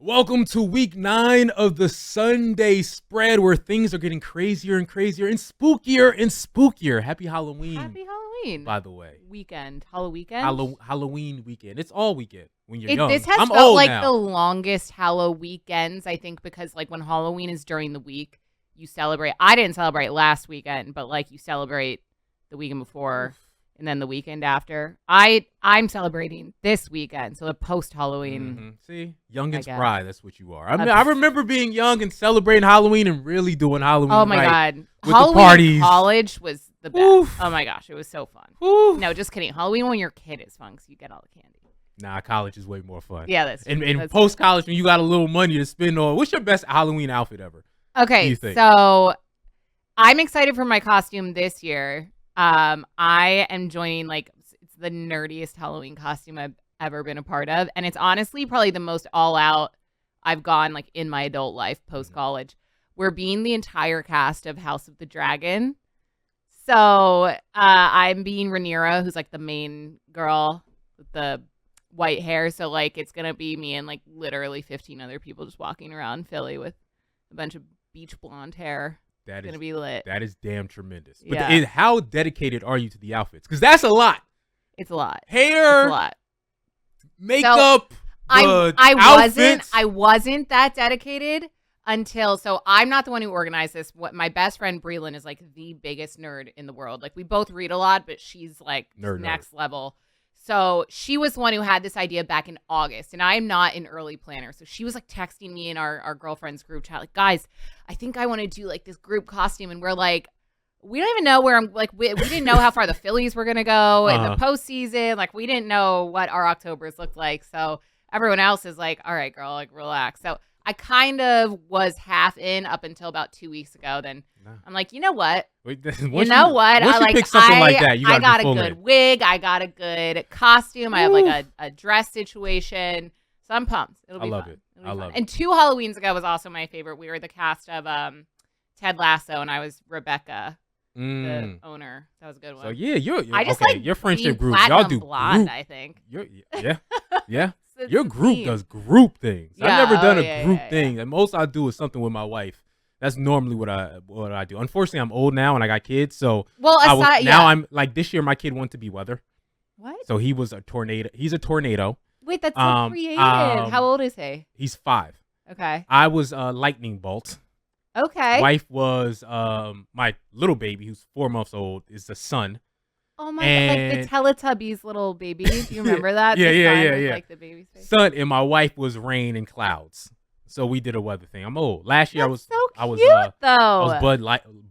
Welcome to week 9 of the Sunday spread where things are getting crazier and crazier and spookier. Happy Halloween. Happy Halloween. By the way. Weekend. Halloween. Halloween weekend. It's all weekend when you're young. This has I'm felt old like now. the longest Halloween weekends, I think, because like when Halloween is during the week, you celebrate. I didn't celebrate last weekend, but like you celebrate the weekend before and then the weekend after. I'm celebrating this weekend, so the post Halloween. Mm-hmm. See? Youngins guess. bride. That's what you are. I remember being young and celebrating Halloween and really doing Halloween Oh my right God. with Halloween the parties. in college was the best. Oof. Oh my gosh, it was so fun. Oof. No, just kidding. Halloween when you're a kid is fun because you get all the candy. Nah, college is way more fun. Yeah, that's true. And That's post-college, when you got a little money to spend on, what's your best Halloween outfit ever? Okay, you think? so I'm excited for my costume this year. I am joining it's the nerdiest Halloween costume I've ever been a part of, and it's honestly probably the most all out I've gone like in my adult life post college. We're being the entire cast of House of the Dragon. So I'm being Rhaenyra, who's like the main girl with the white hair. So like it's gonna be me and like literally 15 other people just walking around Philly with a bunch of beach blonde hair. That It's is gonna be lit. That is damn tremendous. But Yeah. how dedicated are you to the outfits? Because that's a lot. It's a lot. Hair, It's a lot. makeup. I wasn't that dedicated until I'm not the one who organized this. What my best friend Breland is like the biggest nerd in the world. Like we both read a lot, but she's like next level. So she was the one who had this idea back in August, and I'm not an early planner. So she was like texting me in our girlfriends group chat, like, guys, I think I want to do like this group costume. And we're like, we don't even know where I'm like, we didn't know how far the Phillies were going to go in the postseason. Like we didn't know what our Octobers looked like. So everyone else is like, all right, girl, like relax. So I kind of was half in up until about 2 weeks ago. Then I'm like, you know what? Once Once you pick something like that, I got a good wig. I got a good costume. I have like a dress situation. So I'm pumped. It'll be fun. I love it. And 2 Halloweens ago was also my favorite. We were the cast of Ted Lasso, and I was Rebecca, the owner. That was a good one. So yeah, you're I just okay. like Your friendship being group, y'all do blonde, group. I think. Yeah. It's Your the group theme. does group things. Yeah, I've never done a yeah, group yeah. thing. And most I do is something with my wife. That's normally what I do. Unfortunately, I'm old now and I got kids, so I'm like this year my kid wanted to be weather. What? So he was a tornado. He's a tornado. Wait, that's so creative. How old is he? He's 5. Okay. I was a lightning bolt. Okay. Wife was my little baby, who's 4 months old, is the sun. Oh my God, like the Teletubbies little baby. Do you remember that? Yeah, The yeah, sun yeah, with, yeah. Like the baby's face. Sun, and my wife was rain and clouds. So we did a weather thing. I'm old. Last year That's so I was though. I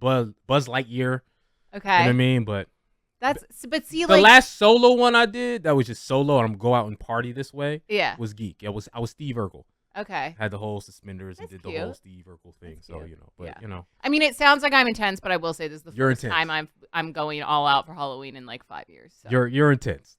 was Buzz Lightyear. Okay. You know what I mean? But but see, the last solo one I did, that was just solo, and I'm go out and party this way. Yeah. Was geek. I was Steve Urkel. Okay. Had the whole suspenders That's and did cute. the whole Steve Urkel thing. That's So cute. but Yeah. I mean, it sounds like I'm intense, but I will say this is the You're first intense. time I'm going all out for Halloween in like 5 years. So. You're intense.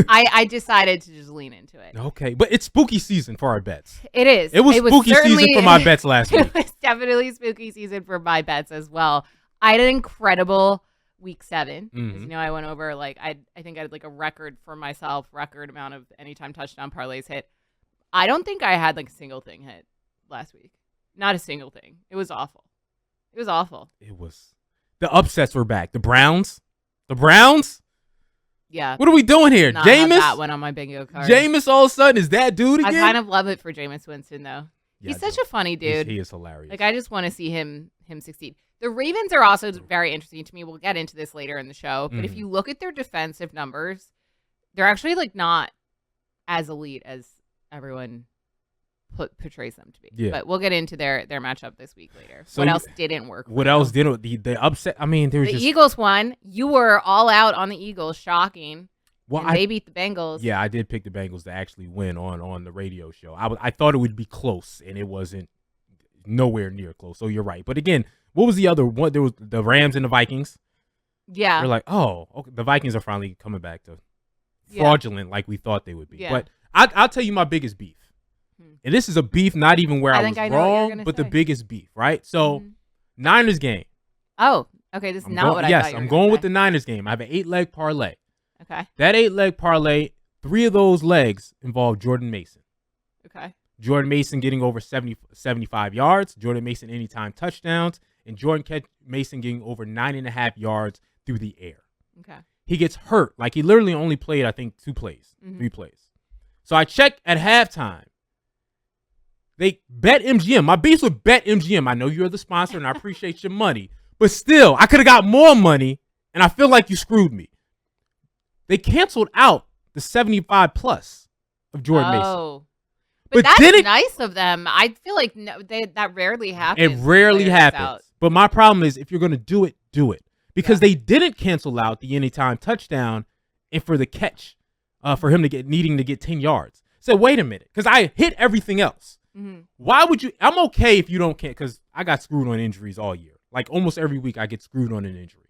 I decided to just lean into it. Okay, but it's spooky season for our bets. It is. It was spooky season for my bets last week. It was definitely spooky season for my bets as well. I had an incredible week 7. Mhm. As you know, I went over I think I had like a record for myself, record amount of anytime touchdown parlays hit. I don't think I had like a single thing hit last week. Not a single thing. It was awful. It was awful. It was. The upsets were back. The Browns. Yeah. What are we doing here? Not have that Jameis? one on my bingo card. Jameis all of a sudden is that dude again? I kind of love it for Jameis Winston though. Yeah, He's I such do. a funny dude. He is hilarious. Like I just want to see him succeed. The Ravens are also very interesting to me. We'll get into this later in the show, but if you look at their defensive numbers, they're actually like not as elite as everyone portrays them to be. Yeah. But we'll get into their matchup this week later. So what else didn't work? What else didn't? The upset. I mean, there's The just Eagles won. You were all out on the Eagles. Shocking. well, And they beat the Bengals. yeah, I did pick the Bengals to actually win on the radio show. I thought it would be close, and it wasn't nowhere near close. So you're right. But again, what was the other one? There was the Rams and the Vikings. Yeah. They're like, oh, okay, the Vikings are finally coming back to Yeah. fraudulent like we thought they would be. Yeah. But I'll tell you my biggest beef. And this is a beef, not even where I was think I know what you're wrong, gonna but the say. biggest beef, right? So, Mhm. Niners game. Oh, okay. This is not what I thought you were I'm gonna going with say. the Niners game. I have an 8-leg parlay. Okay. That 8-leg parlay, 3 of those legs involve Jordan Mason. Okay. Jordan Mason getting over 75 yards, Jordan Mason anytime touchdowns, and Jordan Mason getting over 9.5 yards through the air. Okay. He gets hurt. Like, he literally only played, I think, 3 plays. So I checked at halftime. They BetMGM. My beefs with BetMGM. I know you're the sponsor, and I appreciate your money. But still, I could have got more money, and I feel like you screwed me. They canceled out the 75+ of Jordan Mason. But that's nice of them. I feel like that rarely happens. It rarely happens. But my problem is, if you're going to do it, do it. Because they didn't cancel out the anytime touchdown and for the catch for him needing to get 10 yards. So wait a minute, because I hit everything else. Why would you? I'm okay if you don't because I got screwed on injuries all year. Like almost every week I get screwed on an injury.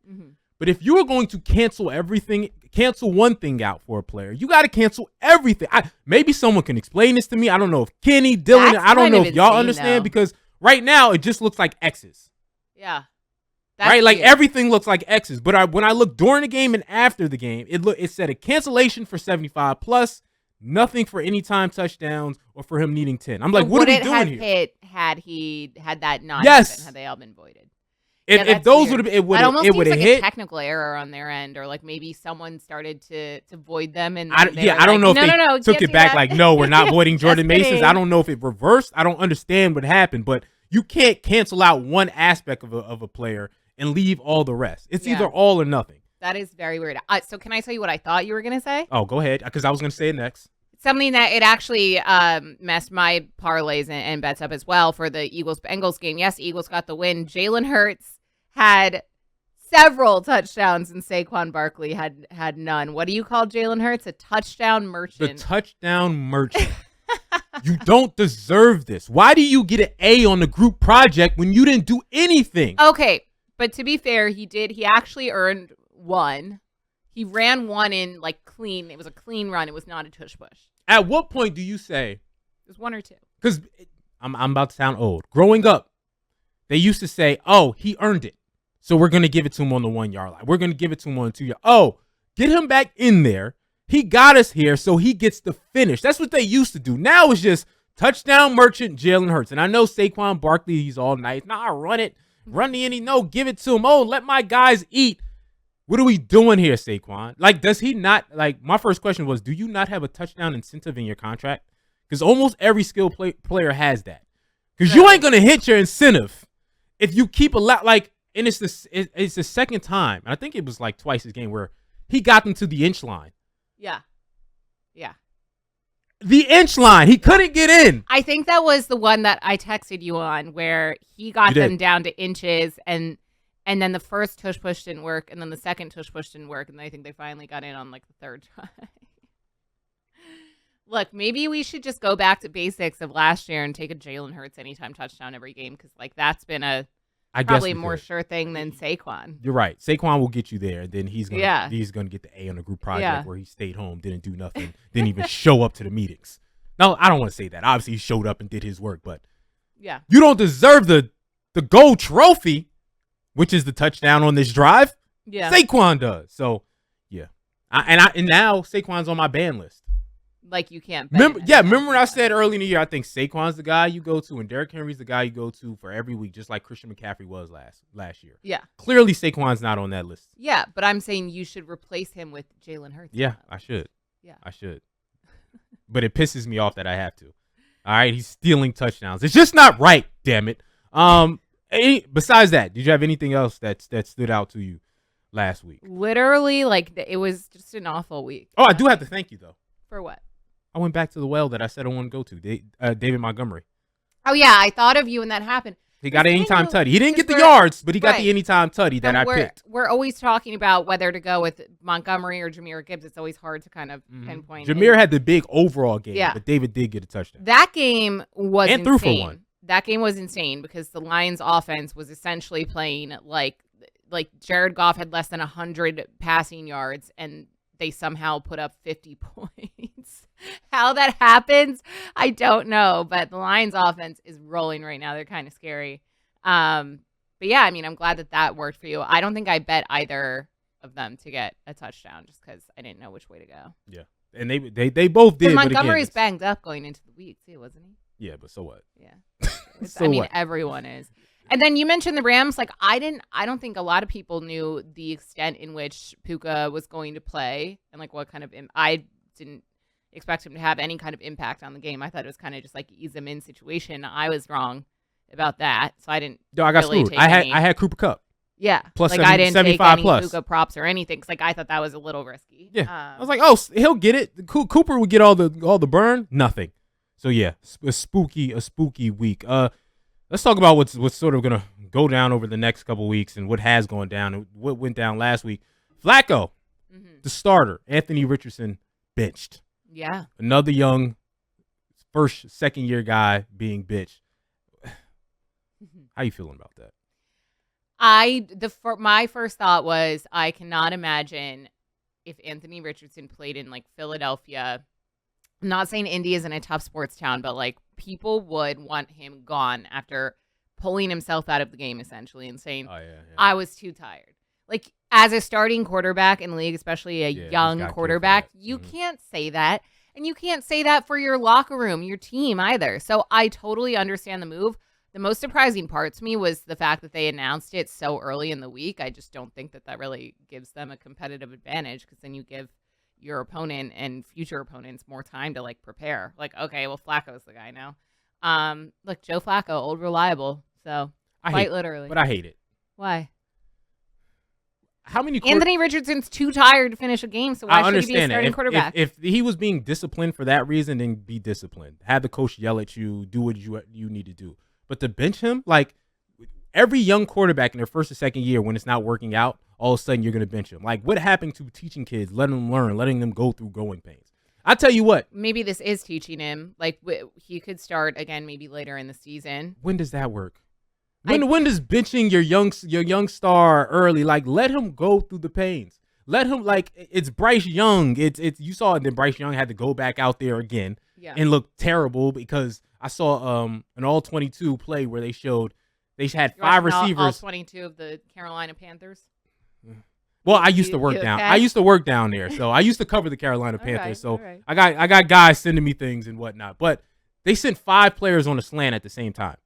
But if you are going to cancel one thing out for a player, you got to cancel everything. Maybe someone can explain this to me. I don't know if Kenny, Dylan, I don't know if y'all understand because right now it just looks like X's. Yeah. Right? Like everything looks like X's. But when I look during the game and after the game, it said a cancellation for 75+, nothing for anytime touchdowns or for him needing 10. I'm like, what are we doing here? Hit had he had that not yes. had they all been voided. If those would have, it would have hit. A technical error on their end, or like maybe someone started to void them, and I don't know if they took it back. Like, no, we're not voiding Jordan Mason's. I don't know if it reversed. I don't understand what happened, but you can't cancel out one aspect of a player and leave all the rest. It's either all or nothing. That is very weird. So can I tell you what I thought you were gonna say? Oh, go ahead, because I was gonna say it next. Something that it actually messed my parlays and bets up as well for the Eagles-Bengals game. Yes, Eagles got the win. Jalen Hurts had several touchdowns and Saquon Barkley had none. What do you call Jalen Hurts? A touchdown merchant. The touchdown merchant. You don't deserve this. Why do you get an A on the group project when you didn't do anything? Okay, but to be fair, he actually earned one. He ran one in like clean. It was a clean run. It was not a tush push. At what point do you say? It was 1 or 2. Because I'm about to sound old. Growing up, they used to say, "Oh, he earned it, so we're gonna give it to him on the 1 yard line. We're gonna give it to him on the 2 yard. Oh, get him back in there. He got us here, so he gets the finish." That's what they used to do. Now it's just touchdown merchant Jalen Hurts. And I know Saquon Barkley, he's all nice. Nah, run it. Run the inning. No, give it to him. Oh, let my guys eat. What are we doing here, Saquon? Like, does he not, like, my first question was, do you not have a touchdown incentive in your contract? Because almost every skilled player has that. Because you ain't going to hit your incentive if you keep a lot, like, and it's the second time, and I think it was like twice his game where he got them to the inch line. Yeah. Yeah. The inch line. He couldn't get in. I think that was the one that I texted you on where he got them down to inches and then the first tush push didn't work, and then the second tush push didn't work, and I think they finally got in on like the third try. Look, maybe we should just go back to basics of last year and take a Jalen Hurts anytime touchdown every game, because like that's been probably a more sure thing than Saquon. You're right. Saquon will get you there, and then he's gonna get the A on the group project where he stayed home, didn't do nothing, didn't even show up to the meetings. No, I don't want to say that. Obviously, he showed up and did his work, but you don't deserve the gold trophy, which is the touchdown on this drive. Yeah, Saquon does. So and now Saquon's on my ban list. Like, you can't remember when I said early in the year, I think Saquon's the guy you go to and Derrick Henry's the guy you go to for every week, just like Christian McCaffrey was last year. Yeah. Clearly Saquon's not on that list. Yeah, but I'm saying you should replace him with Jalen Hurts. Yeah, I should. Yeah. I should. But it pisses me off that I have to. All right, he's stealing touchdowns. It's just not right, damn it. Besides that, did you have anything else that stood out to you last week? Literally, like, it was just an awful week. Oh, I do have to thank you, though. For what? I went back to the well that I said I want to go to. David Montgomery. Oh, yeah. I thought of you when that happened. He got an anytime tutty. He didn't get the yards, but he got the anytime tutty that I picked. We're always talking about whether to go with Montgomery or Jahmyr Gibbs. It's always hard to kind of pinpoint. Jahmyr had the big overall game, but David did get a touchdown. That game was insane. Threw for one. That game was insane because the Lions offense was essentially playing like Jared Goff had less than 100 passing yards, and they somehow put up 50 points. How that happens, I don't know. But the Lions offense is rolling right now. They're kind of scary. But yeah, I mean, I'm glad that worked for you. I don't think I bet either of them to get a touchdown just because I didn't know which way to go. Yeah, and they both did. Montgomery's banged up going into the week too, wasn't he? Yeah, but so what? Yeah. So what? Everyone is. And then you mentioned the Rams. Like, I don't think a lot of people knew the extent in which Puka was going to play and like what kind of, I didn't expect him to have any kind of impact on the game. I thought it was kind of just like ease him in situation. I was wrong about that. So I didn't. Yo, I got really screwed. I had Cooper Kupp. Yeah. Plus like I didn't take any plus. Puka props or anything because like I thought that was a little risky. Yeah. I was like, oh, he'll get it. Cooper would get all the burn. Nothing. So yeah, a spooky week. Let's talk about what's sort of gonna go down over the next couple weeks and what has gone down and what went down last week. Flacco, the starter, Anthony Richardson benched. Yeah. Another young second year guy being benched. How you feeling about that? My first thought was I cannot imagine if Anthony Richardson played in like Philadelphia. I'm not saying Indy isn't a tough sports town, but like people would want him gone after pulling himself out of the game essentially and saying, I was too tired. Like as a starting quarterback in the league, especially a young quarterback, you can't say that. And you can't say that for your locker room, your team either. So I totally understand the move. The most surprising part to me was the fact that they announced it so early in the week. I just don't think that really gives them a competitive advantage because then you give your opponent and future opponents more time to like prepare. Like, okay, well, Flacco's the guy now. Look, Joe Flacco, old reliable. So quite literally. But I hate it. Why? How many? Anthony Richardson's too tired to finish a game, so why should he be a starting quarterback? If he was being disciplined for that reason, then be disciplined. Have the coach yell at you. Do what you need to do. But to bench him, like every young quarterback in their first or second year, when it's not working out, all of a sudden you're going to bench him. Like what happened to teaching kids, letting them learn, letting them go through growing pains? I tell you what. Maybe this is teaching him. Like he could start again maybe later in the season. When does that work? When does benching your young star early, like let him go through the pains? Let him, like, it's Bryce Young. It's you saw it, then Bryce Young had to go back out there again and look terrible because I saw an all-22 play where they had five receivers. All 22 of the Carolina Panthers. Well, I used to work down. I used to work down there, so I used to cover the Carolina Panthers. So I got guys sending me things and whatnot. But they sent 5 players on a slant at the same time.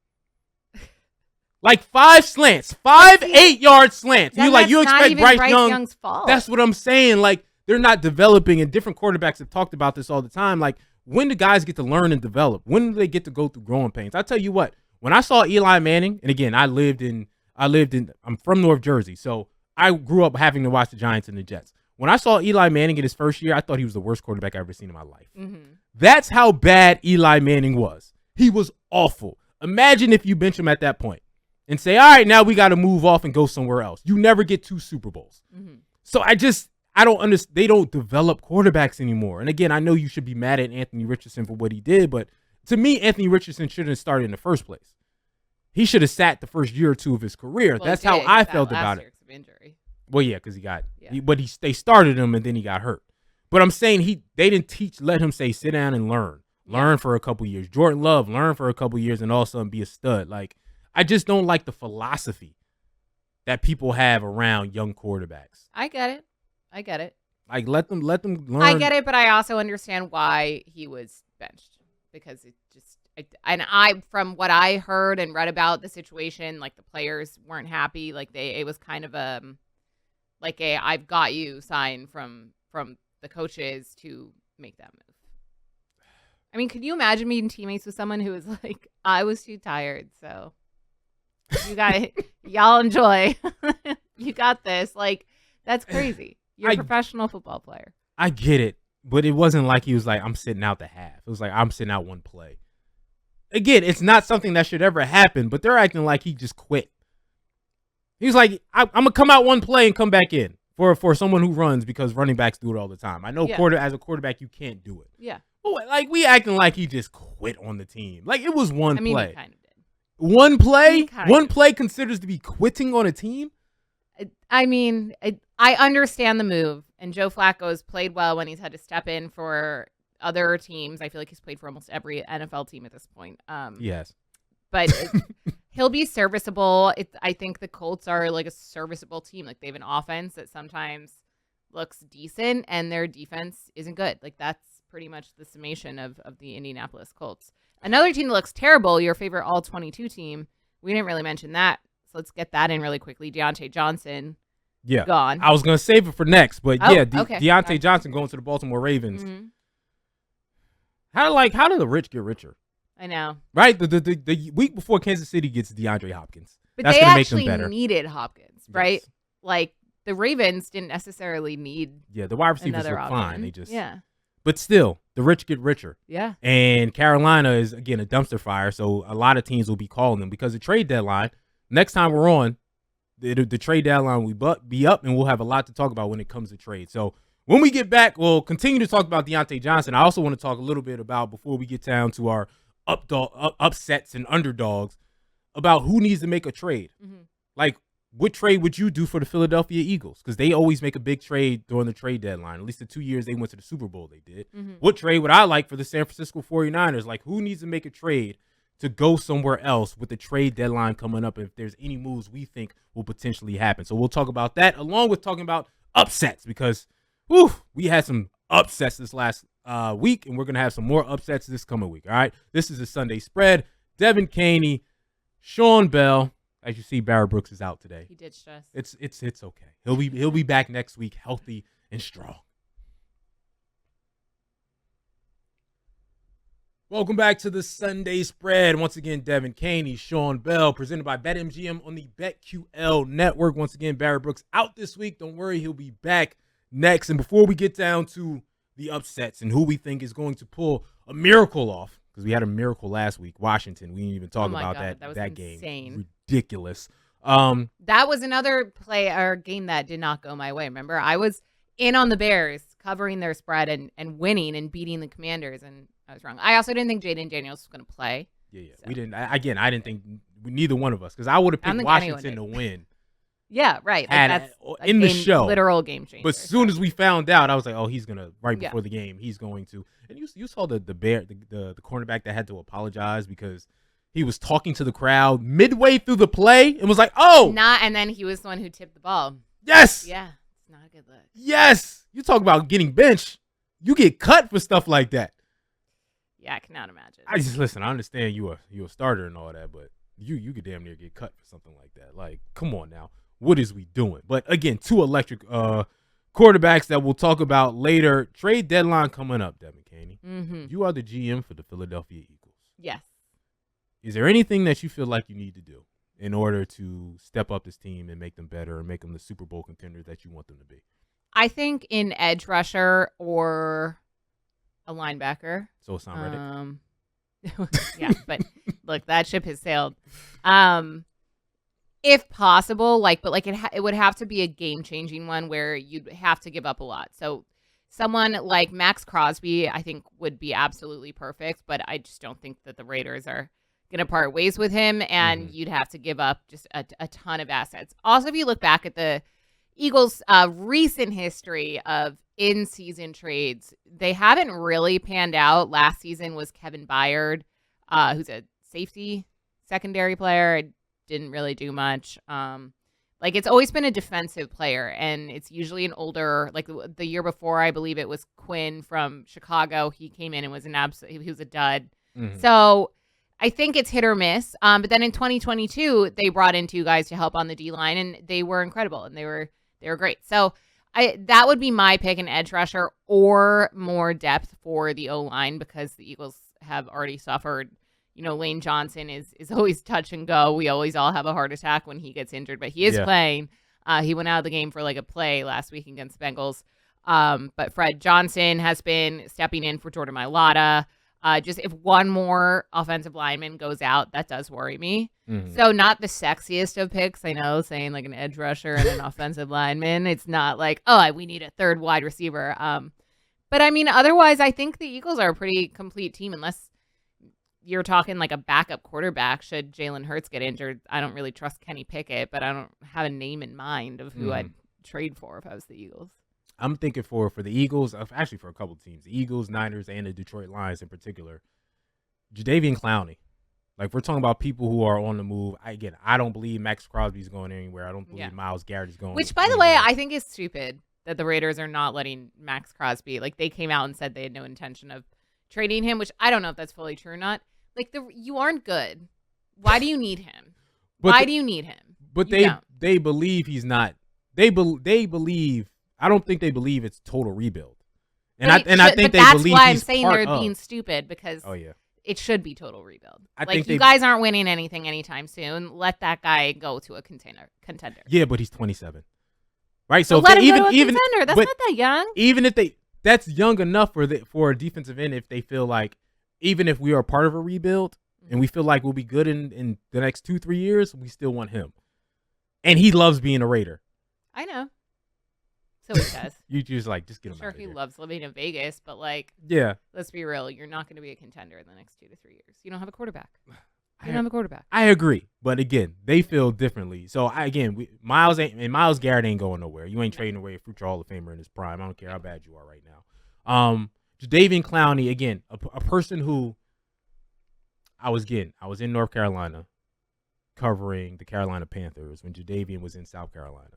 Like 5 slants, 5 8-yard slants. You expect Bryce Young's fault. That's what I'm saying. Like they're not developing, and different quarterbacks have talked about this all the time. Like when do guys get to learn and develop? When do they get to go through growing pains? I tell you what, when I saw Eli Manning, and again, I'm from North Jersey, so I grew up having to watch the Giants and the Jets. When I saw Eli Manning in his first year, I thought he was the worst quarterback I've ever seen in my life. Mm-hmm. That's how bad Eli Manning was. He was awful. Imagine if you bench him at that point and say, all right, now we got to move off and go somewhere else. You never get 2 Super Bowls. Mm-hmm. So I don't understand. They don't develop quarterbacks anymore. And again, I know you should be mad at Anthony Richardson for what he did, but to me, Anthony Richardson shouldn't have started in the first place. He should have sat the first year or 2 of his career. Well, that's how I felt about it. Injury. Well, yeah, because they started him and then he got hurt. But I'm saying they didn't let him say, sit down and learn for a couple years. Jordan Love learn for a couple years and all of a sudden be a stud. Like, I just don't like the philosophy that people have around young quarterbacks. I get it. Like, let them learn. I get it, but I also understand why he was benched because from what I heard and read about the situation, like the players weren't happy. Like it was kind of like a I've got you sign from the coaches to make that move. I mean, could you imagine being teammates with someone who was like, I was too tired, so you got it. Y'all enjoy. You got this. Like, that's crazy. You're a professional football player. I get it, but it wasn't like he was like, I'm sitting out the half. It was like, I'm sitting out one play. Again, it's not something that should ever happen, but they're acting like he just quit. He's like, I'm going to come out one play and come back in for someone who runs because running backs do it all the time. I know as a quarterback, you can't do it. Yeah. But like, we acting like he just quit on the team. Like, it was one play. He kind of did. One play? One play considers to be quitting on a team? I mean, I understand the move, and Joe Flacco has played well when he's had to step in for other teams. I feel like he's played for almost every NFL team at this point. Yes. But he'll be serviceable. I think the Colts are like a serviceable team. Like they have an offense that sometimes looks decent, and their defense isn't good. Like that's pretty much the summation of the Indianapolis Colts. Another team that looks terrible, your favorite All-22 team. We didn't really mention that, so let's get that in really quickly. Deontay Johnson, gone. I was going to save it for next, but okay. Deontay Johnson going to the Baltimore Ravens. Mm-hmm. How do the rich get richer? I know. Right? The week before Kansas City gets DeAndre Hopkins. But that's they gonna make actually them better. needed Hopkins, right? Yes. Like, the Ravens didn't necessarily need the wide receivers another look option. fine. They just But still, the rich get richer. Yeah. And Carolina is, again, a dumpster fire, so a lot of teams will be calling them because the trade deadline, next time we're on, the trade deadline will be up, and we'll have a lot to talk about when it comes to trade. So when we get back, we'll continue to talk about Deontay Johnson. I also want to talk a little bit about, before we get down to our upsets and underdogs, about who needs to make a trade. Mm-hmm. Like, what trade would you do for the Philadelphia Eagles? Because they always make a big trade during the trade deadline. At least the 2 years they went to the Super Bowl, they did. Mm-hmm. What trade would I like for the San Francisco 49ers? Like, who needs to make a trade to go somewhere else with the trade deadline coming up, if there's any moves we think will potentially happen? So we'll talk about that, along with talking about upsets, because we had some upsets this last week, and we're going to have some more upsets this coming week, all right? This is a Sunday Spread. Devin Caney, Sean Bell. As you see, Barrett Brooks is out today. He ditched us. It's okay. He'll be back next week, healthy and strong. Welcome back to the Sunday Spread. Once again, Devin Caney, Sean Bell, presented by BetMGM on the BetQL network. Once again, Barrett Brooks out this week. Don't worry, he'll be back next. And before we get down to the upsets and who we think is going to pull a miracle off, because we had a miracle last week, Washington. We didn't even talk about that game. Ridiculous. That was another game that did not go my way. Remember, I was in on the Bears covering their spread and winning and beating the Commanders, and I was wrong. I also didn't think Jaden Daniels was going to play. Yeah. So. We didn't. I didn't think neither one of us, because I would have picked Washington to win. Yeah, right. Like that's in the show, literal game changer. But as soon as we found out, I was like, "Oh, he's gonna before the game, he's going to." And you saw the cornerback that had to apologize because he was talking to the crowd midway through the play and was like, "Oh, not." And then he was the one who tipped the ball. Yes. Yeah, it's not a good look. Yes, you talk about getting benched. You get cut for stuff like that. Yeah, I cannot imagine. Listen. I understand you a starter and all that, but you could damn near get cut for something like that. Like, come on now. What is we doing? But again, two electric quarterbacks that we'll talk about later. Trade deadline coming up, Devin Caney. Mm-hmm. You are the GM for the Philadelphia Eagles. Yes. Is there anything that you feel like you need to do in order to step up this team and make them better and make them the Super Bowl contender that you want them to be? I think an edge rusher or a linebacker. So Haason Reddick. Yeah, but look, that ship has sailed. If possible, it would have to be a game-changing one where you'd have to give up a lot. So someone like Max Crosby, I think, would be absolutely perfect, but I just don't think that the Raiders are going to part ways with him, and you'd have to give up just a ton of assets. Also, if you look back at the Eagles' recent history of in-season trades, they haven't really panned out. Last season was Kevin Byard, who's a safety secondary player. Didn't really do much. It's always been a defensive player, and it's usually an older, like the year before, I believe it was Quinn from Chicago. He came in and was he was a dud. Mm-hmm. So I think it's hit or miss. But then in 2022, they brought in two guys to help on the D line, and they were incredible, and they were great. So that would be my pick, an edge rusher or more depth for the O line, because the Eagles have already suffered. Lane Johnson is always touch and go. We always all have a heart attack when he gets injured, but he is playing. He went out of the game for a play last week against Bengals. But Fred Johnson has been stepping in for Jordan Mailata. Just if one more offensive lineman goes out, that does worry me. Mm-hmm. So not the sexiest of picks, I know, saying an edge rusher and an offensive lineman. It's not we need a third wide receiver. But I mean, otherwise, I think the Eagles are a pretty complete team, unless you're talking a backup quarterback should Jalen Hurts get injured. I don't really trust Kenny Pickett, but I don't have a name in mind of who I'd trade for if I was the Eagles. I'm thinking for the Eagles, actually for a couple of teams, the Eagles, Niners, and the Detroit Lions in particular, Jadeveon Clowney. We're talking about people who are on the move. I don't believe Max Crosby's going anywhere. I don't believe Myles Garrett is going Which, by the way, I think is stupid. that the Raiders are not letting Max Crosby. Like, they came out and said they had no intention of trading him, which I don't know if that's fully true or not. Like, you aren't good. Why do you need him? Why do you need him? But they believe he's not. They believe. I don't think they believe it's total rebuild. And I think they believe. That's why I'm saying they're being stupid, because oh yeah, it should be total rebuild. You guys aren't winning anything anytime soon. Let that guy go to a contender. Yeah, but he's 27, right? So let him go to a contender. That's not that young. Even if that's young enough for a defensive end, if they feel like, even if we are part of a rebuild and we feel like we'll be good in the next 2-3 years, we still want him. And he loves being a Raider. I know. So he does. You just get him out of here. He loves living in Vegas, but yeah. Let's be real. You're not going to be a contender in the next 2 to 3 years. You don't have a quarterback. I agree, but again, they feel differently. So Myles Garrett ain't going nowhere. You ain't trading away a future Hall of Famer in his prime. I don't care how bad you are right now. Jadeveon Clowney, again, a person who I was in North Carolina covering the Carolina Panthers when Jadeveon was in South Carolina.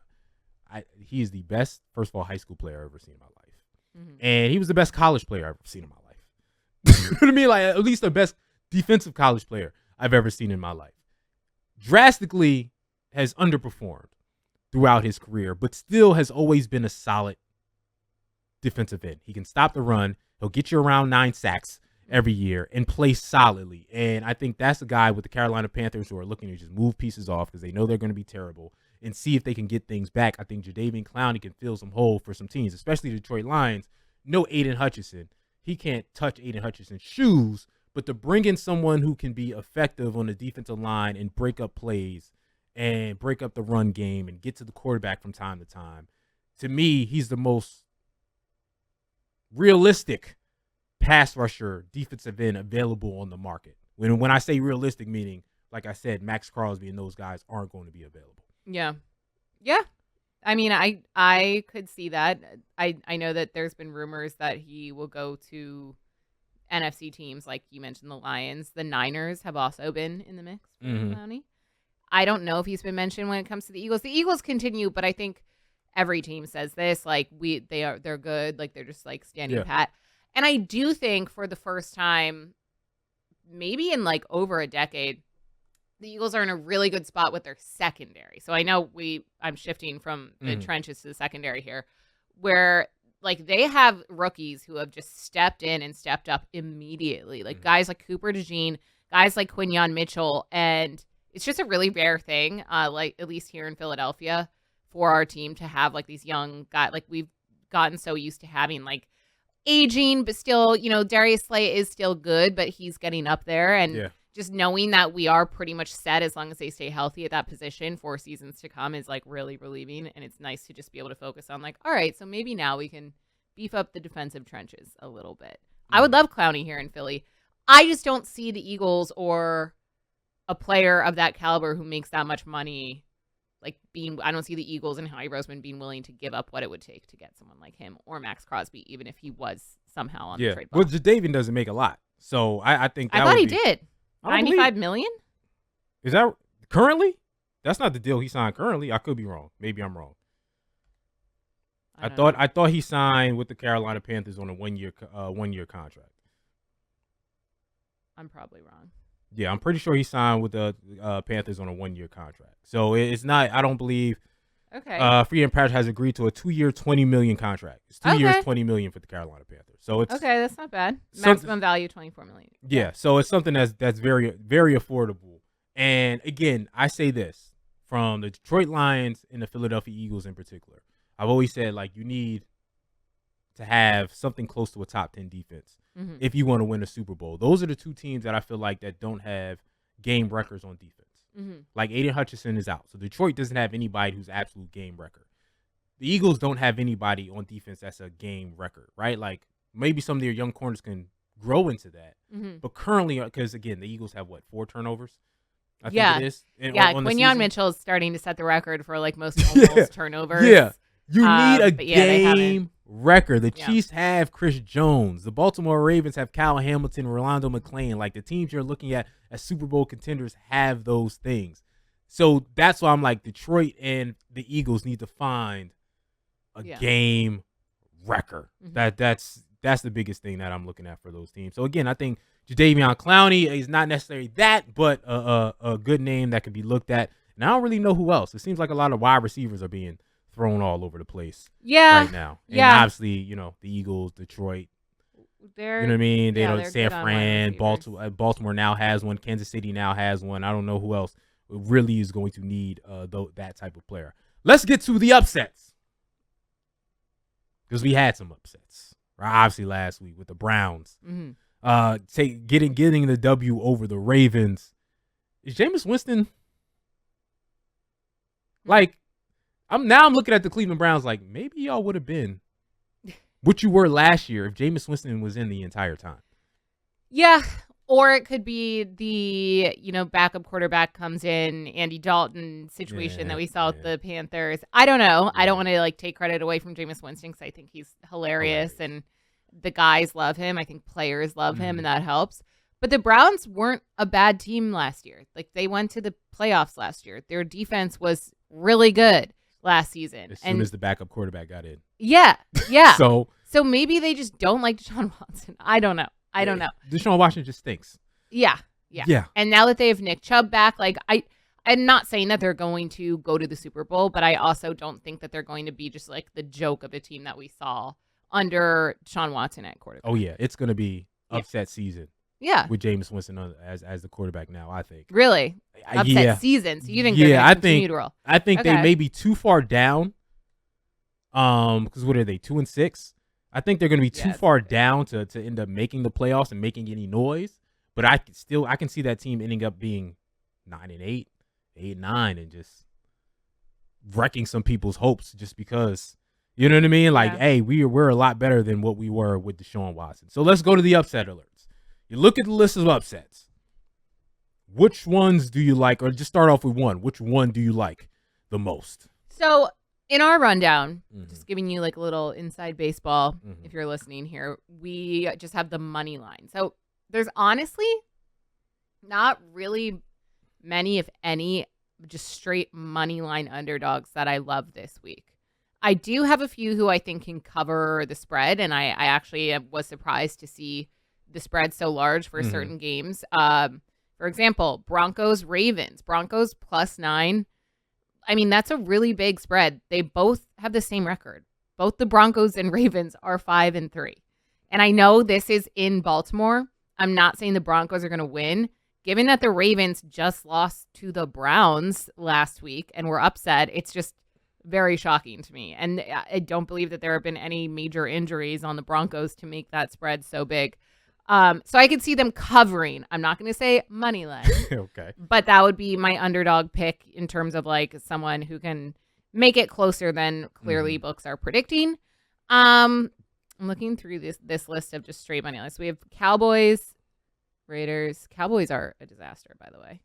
He is the best, first of all, high school player I've ever seen in my life. Mm-hmm. And he was the best college player I've ever seen in my life. You know what I mean? Like, at least the best defensive college player I've ever seen in my life. Drastically has underperformed throughout his career, but still has always been a solid defensive end. He can stop the run. He'll get you around 9 sacks every year and play solidly. And I think that's a guy with the Carolina Panthers who are looking to just move pieces off because they know they're going to be terrible and see if they can get things back. I think Jadeveon Clowney can fill some hole for some teams, especially the Detroit Lions. No Aiden Hutchinson. He can't touch Aiden Hutchinson's shoes, but to bring in someone who can be effective on the defensive line and break up plays and break up the run game and get to the quarterback from time to time, to me, he's the most realistic pass rusher defensive end available on the market. When I say realistic, meaning, like I said, Max Crosby and those guys aren't going to be available. Yeah. Yeah. I mean, I could see that. I know that there's been rumors that he will go to NFC teams, like you mentioned, the Lions. The Niners have also been in the mix for Clowney. I don't know if he's been mentioned when it comes to the Eagles. The Eagles continue, but I think every team says this. Like, they're good. Like, they're just standing pat. And I do think for the first time, maybe in over a decade, the Eagles are in a really good spot with their secondary. So I know I'm shifting from the trenches to the secondary here, where they have rookies who have just stepped in and stepped up immediately. Guys like Cooper DeJean, guys like Quinyon Mitchell. And it's just a really rare thing, at least here in Philadelphia, for our team to have these young guys. We've gotten so used to having aging, but still, Darius Slay is still good, but he's getting up there. And just knowing that we are pretty much set as long as they stay healthy at that position for seasons to come is really relieving. And it's nice to just be able to focus on all right, so maybe now we can beef up the defensive trenches a little bit. I would love Clowney here in Philly. I just don't see the Eagles or a player of that caliber who makes that much money I don't see the Eagles and Howie Roseman being willing to give up what it would take to get someone like him or Max Crosby, even if he was somehow on the trade block. Well, Jadeveon doesn't make a lot, so I think that I thought he did. $95 million? Is that currently? That's not the deal he signed currently. I could be wrong. Maybe I'm wrong. I thought he signed with the Carolina Panthers on a one-year contract. I'm probably wrong. Yeah, I'm pretty sure he signed with the Panthers on a 1-year contract. So it's not. I don't believe. Okay. Free and Patrick has agreed to a 2-year, $20 million contract. It's 2 years, $20 million for the Carolina Panthers. So it's okay. That's not bad. Maximum value $24 million. Yeah. So it's something that's very, very affordable. And again, I say this from the Detroit Lions and the Philadelphia Eagles in particular. I've always said you need to have something close to a top 10 defense if you want to win a Super Bowl. Those are the two teams that I feel that don't have game records on defense. Aiden Hutchinson is out. So Detroit doesn't have anybody who's absolute game record. The Eagles don't have anybody on defense that's a game record, right? Maybe some of their young corners can grow into that. But currently, because again, the Eagles have 4 turnovers? I think it is. Quinyon Mitchell is starting to set the record for most almost turnovers. Yeah. You need a game record. The Chiefs have Chris Jones. The Baltimore Ravens have Kyle Hamilton, Rolando McClain. The teams you're looking at as Super Bowl contenders have those things. So that's why I'm Detroit and the Eagles need to find a game wrecker. Mm-hmm. That's the biggest thing that I'm looking at for those teams. So again, I think Jadeveon Clowney is not necessarily that, but a good name that could be looked at. And I don't really know who else. It seems like a lot of wide receivers are being thrown all over the place right now. And obviously, the Eagles, Detroit. You know what I mean? They don't. San Fran, Baltimore now has one. Kansas City now has one. I don't know who else really is going to need that type of player. Let's get to the upsets, because we had some upsets. Right? Obviously, last week with the Browns, getting the W over the Ravens. Is Jameis Winston like? I'm looking at the Cleveland Browns like maybe y'all would have been what you were last year if Jameis Winston was in the entire time. Yeah. Or it could be the, backup quarterback comes in, Andy Dalton situation that we saw with the Panthers. I don't know. I don't want to take credit away from Jameis Winston because I think he's hilarious and the guys love him. I think players love him and that helps. But the Browns weren't a bad team last year. They went to the playoffs last year. Their defense was really good last season. As soon as the backup quarterback got in. Yeah. Yeah. So maybe they just don't like Deshaun Watson. I don't know. Deshaun Watson just stinks. Yeah. And now that they have Nick Chubb back, I'm not saying that they're going to go to the Super Bowl, but I also don't think that they're going to be just the joke of a team that we saw under Deshaun Watson at quarterback. Oh yeah, it's going to be upset season. Yeah. With Jameis Winston as the quarterback now, I think. Really? Upset season. So you think they're going to continue to roll? I think they may be too far down. Because what are they, 2-6? I think they're going to be too far down to end up making the playoffs and making any noise. But I can see that team ending up being 9-8, 8-9, and just wrecking some people's hopes just because, you know what I mean? Hey, we're a lot better than what we were with Deshaun Watson. So let's go to the upset alerts. You look at the list of upsets. Which ones do you like? Or just start off with one. Which one do you like the most? So in our rundown, just giving you a little inside baseball, if you're listening here, we just have the money line. So there's honestly not really many, if any, just straight money line underdogs that I love this week. I do have a few who I think can cover the spread, and I actually was surprised to see the spread so large for certain games. For example, Broncos-Ravens. Broncos +9. I mean, that's a really big spread. They both have the same record. Both the Broncos and Ravens are 5-3. And I know this is in Baltimore. I'm not saying the Broncos are going to win. Given that the Ravens just lost to the Browns last week and were upset, it's just very shocking to me. And I don't believe that there have been any major injuries on the Broncos to make that spread so big. So I could see them covering. I'm not going to say money line. Okay. But that would be my underdog pick in terms of someone who can make it closer than clearly books are predicting. I'm looking through this list of just straight money lines. We have Cowboys, Raiders. Cowboys are a disaster, by the way.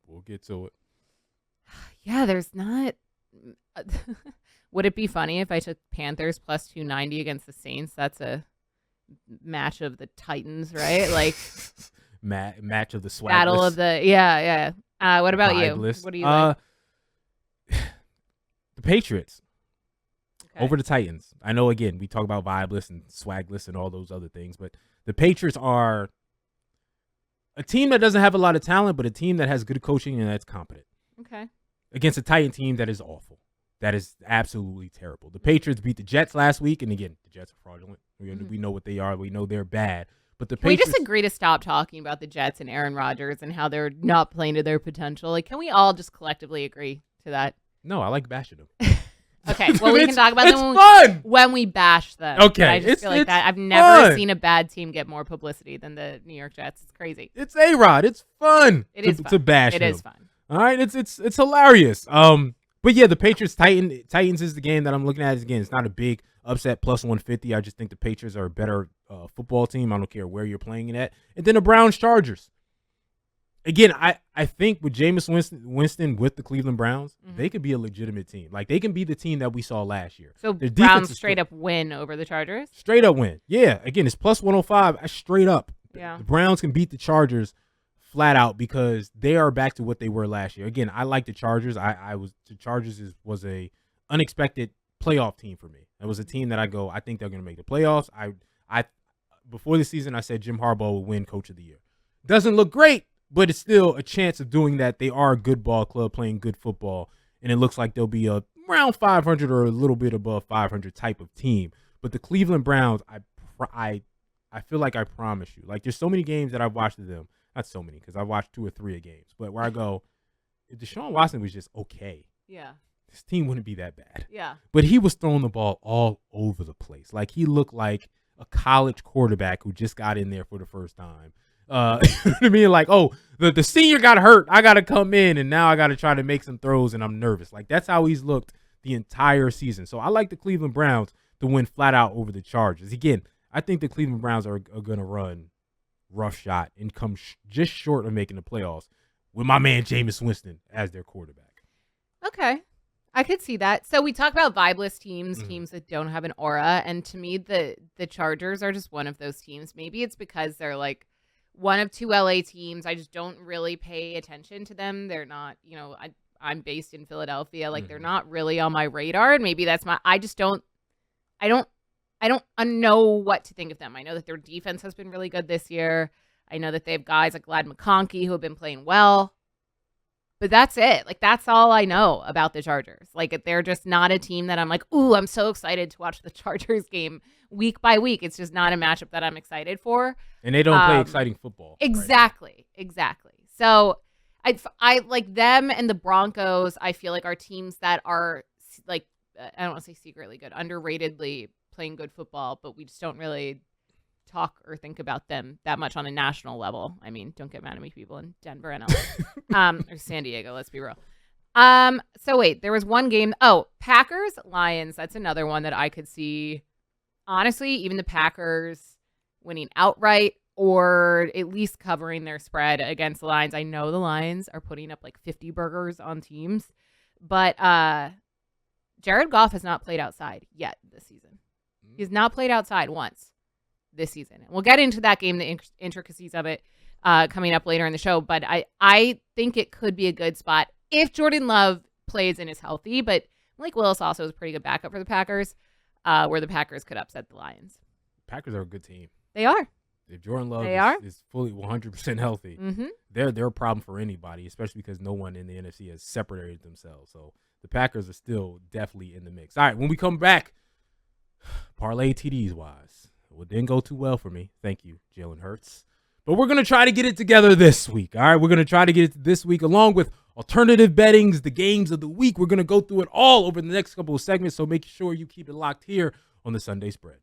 We'll get to it. Yeah, there's not. Would it be funny if I took Panthers +290 against the Saints? That's a match of the Titans, right? Match of the swag. Battle list. of the what about you? List. What do you like? The Patriots over the Titans. I know, again, we talk about vibe lists and swag lists and all those other things, but the Patriots are a team that doesn't have a lot of talent, but a team that has good coaching and that's competent. Okay. Against a Titan team that is awful. That is absolutely terrible. The Patriots beat the Jets last week, and again, the Jets are fraudulent. We know what they are. We know they're bad. But the Patriots. We just agree to stop talking about the Jets and Aaron Rodgers and how they're not playing to their potential. Can we all just collectively agree to that? No, I like bashing them. Okay, well, we can talk about them when we bash them. Okay. I just feel like that. I've never seen a bad team get more publicity than the New York Jets. It's crazy. It's A-Rod. It's fun. It is fun to bash them. It is fun. All right, it's hilarious. But yeah, the Patriots Titans is the game that I'm looking at. Again, it's not a big upset +150. I just think the Patriots are a better football team. I don't care where you're playing it at. And then the Browns Chargers. Again, I think with Jameis Winston with the Cleveland Browns, they could be a legitimate team. They can be the team that we saw last year. So their Browns straight up win over the Chargers? Straight up win. Yeah. Again, it's +105. Straight up. Yeah. The Browns can beat the Chargers flat out because they are back to what they were last year. Again, I like the Chargers. The Chargers was a unexpected playoff team for me. It was a team that I think they're going to make the playoffs. I before the season, I said Jim Harbaugh will win Coach of the Year. Doesn't look great, but it's still a chance of doing that. They are a good ball club playing good football, and it looks like they'll be around 500 or a little bit above 500 type of team. But the Cleveland Browns, I feel like I promise you, like there's so many games that I've watched of them. Not so many because I watched 2 or 3 of games, but where I go, if Deshaun Watson was just okay, this team wouldn't be that bad. Yeah. But he was throwing the ball all over the place. Like he looked like a college quarterback who just got in there for the first time. You know what I mean? Like, oh, the senior got hurt. I got to come in, and now I got to try to make some throws, and I'm nervous. Like, that's how he's looked the entire season. So I like the Cleveland Browns to win flat out over the Chargers. Again, I think the Cleveland Browns are going to run roughshod and come just short of making the playoffs with my man Jameis Winston as their quarterback. Okay. I could see that. So we talk about vibeless teams, teams that don't have an aura, and to me, the Chargers are just one of those teams. Maybe it's because they're like one of 2 LA teams. I just don't really pay attention to them. They're not, I'm based in Philadelphia. Like they're not really on my radar, and maybe that's I don't know what to think of them. I know that their defense has been really good this year. I know that they have guys like Glad McConkey who have been playing well. But that's it. Like, that's all I know about the Chargers. Like, they're just not a team that I'm like, ooh, I'm so excited to watch the Chargers game week by week. It's just not a matchup that I'm excited for. And they don't play exciting football. Exactly. Right? Exactly. So I like them and the Broncos, I feel like are teams that are, like, I don't want to say secretly good, underratedly playing good football, but we just don't really talk or think about them that much on a national level. I mean, don't get mad at me, people in Denver and LA. Or San Diego, let's be real. So wait, there was one game. Oh, Packers, Lions. That's another one that I could see. Honestly, even the Packers winning outright or at least covering their spread against the Lions. I know the Lions are putting up like 50 burgers on teams, but Jared Goff has not played outside yet this season. He's not played outside once this season. We'll get into that game, the intricacies of it coming up later in the show, but I think it could be a good spot if Jordan Love plays and is healthy, but Malik Willis also is a pretty good backup for the Packers, where the Packers could upset the Lions. Packers are a good team. They are. If Jordan Love is fully 100% healthy, they're a problem for anybody, especially because no one in the NFC has separated themselves. So the Packers are still definitely in the mix. All right, when we come back, parlay TDs wise, well, didn't go too well for me. Thank you, Jalen Hurts. But we're going to try to get it together this week. All right, we're going to try to get it this week along with alternative bettings, the games of the week. We're going to go through it all over the next couple of segments, so make sure you keep it locked here on the Sunday Spread.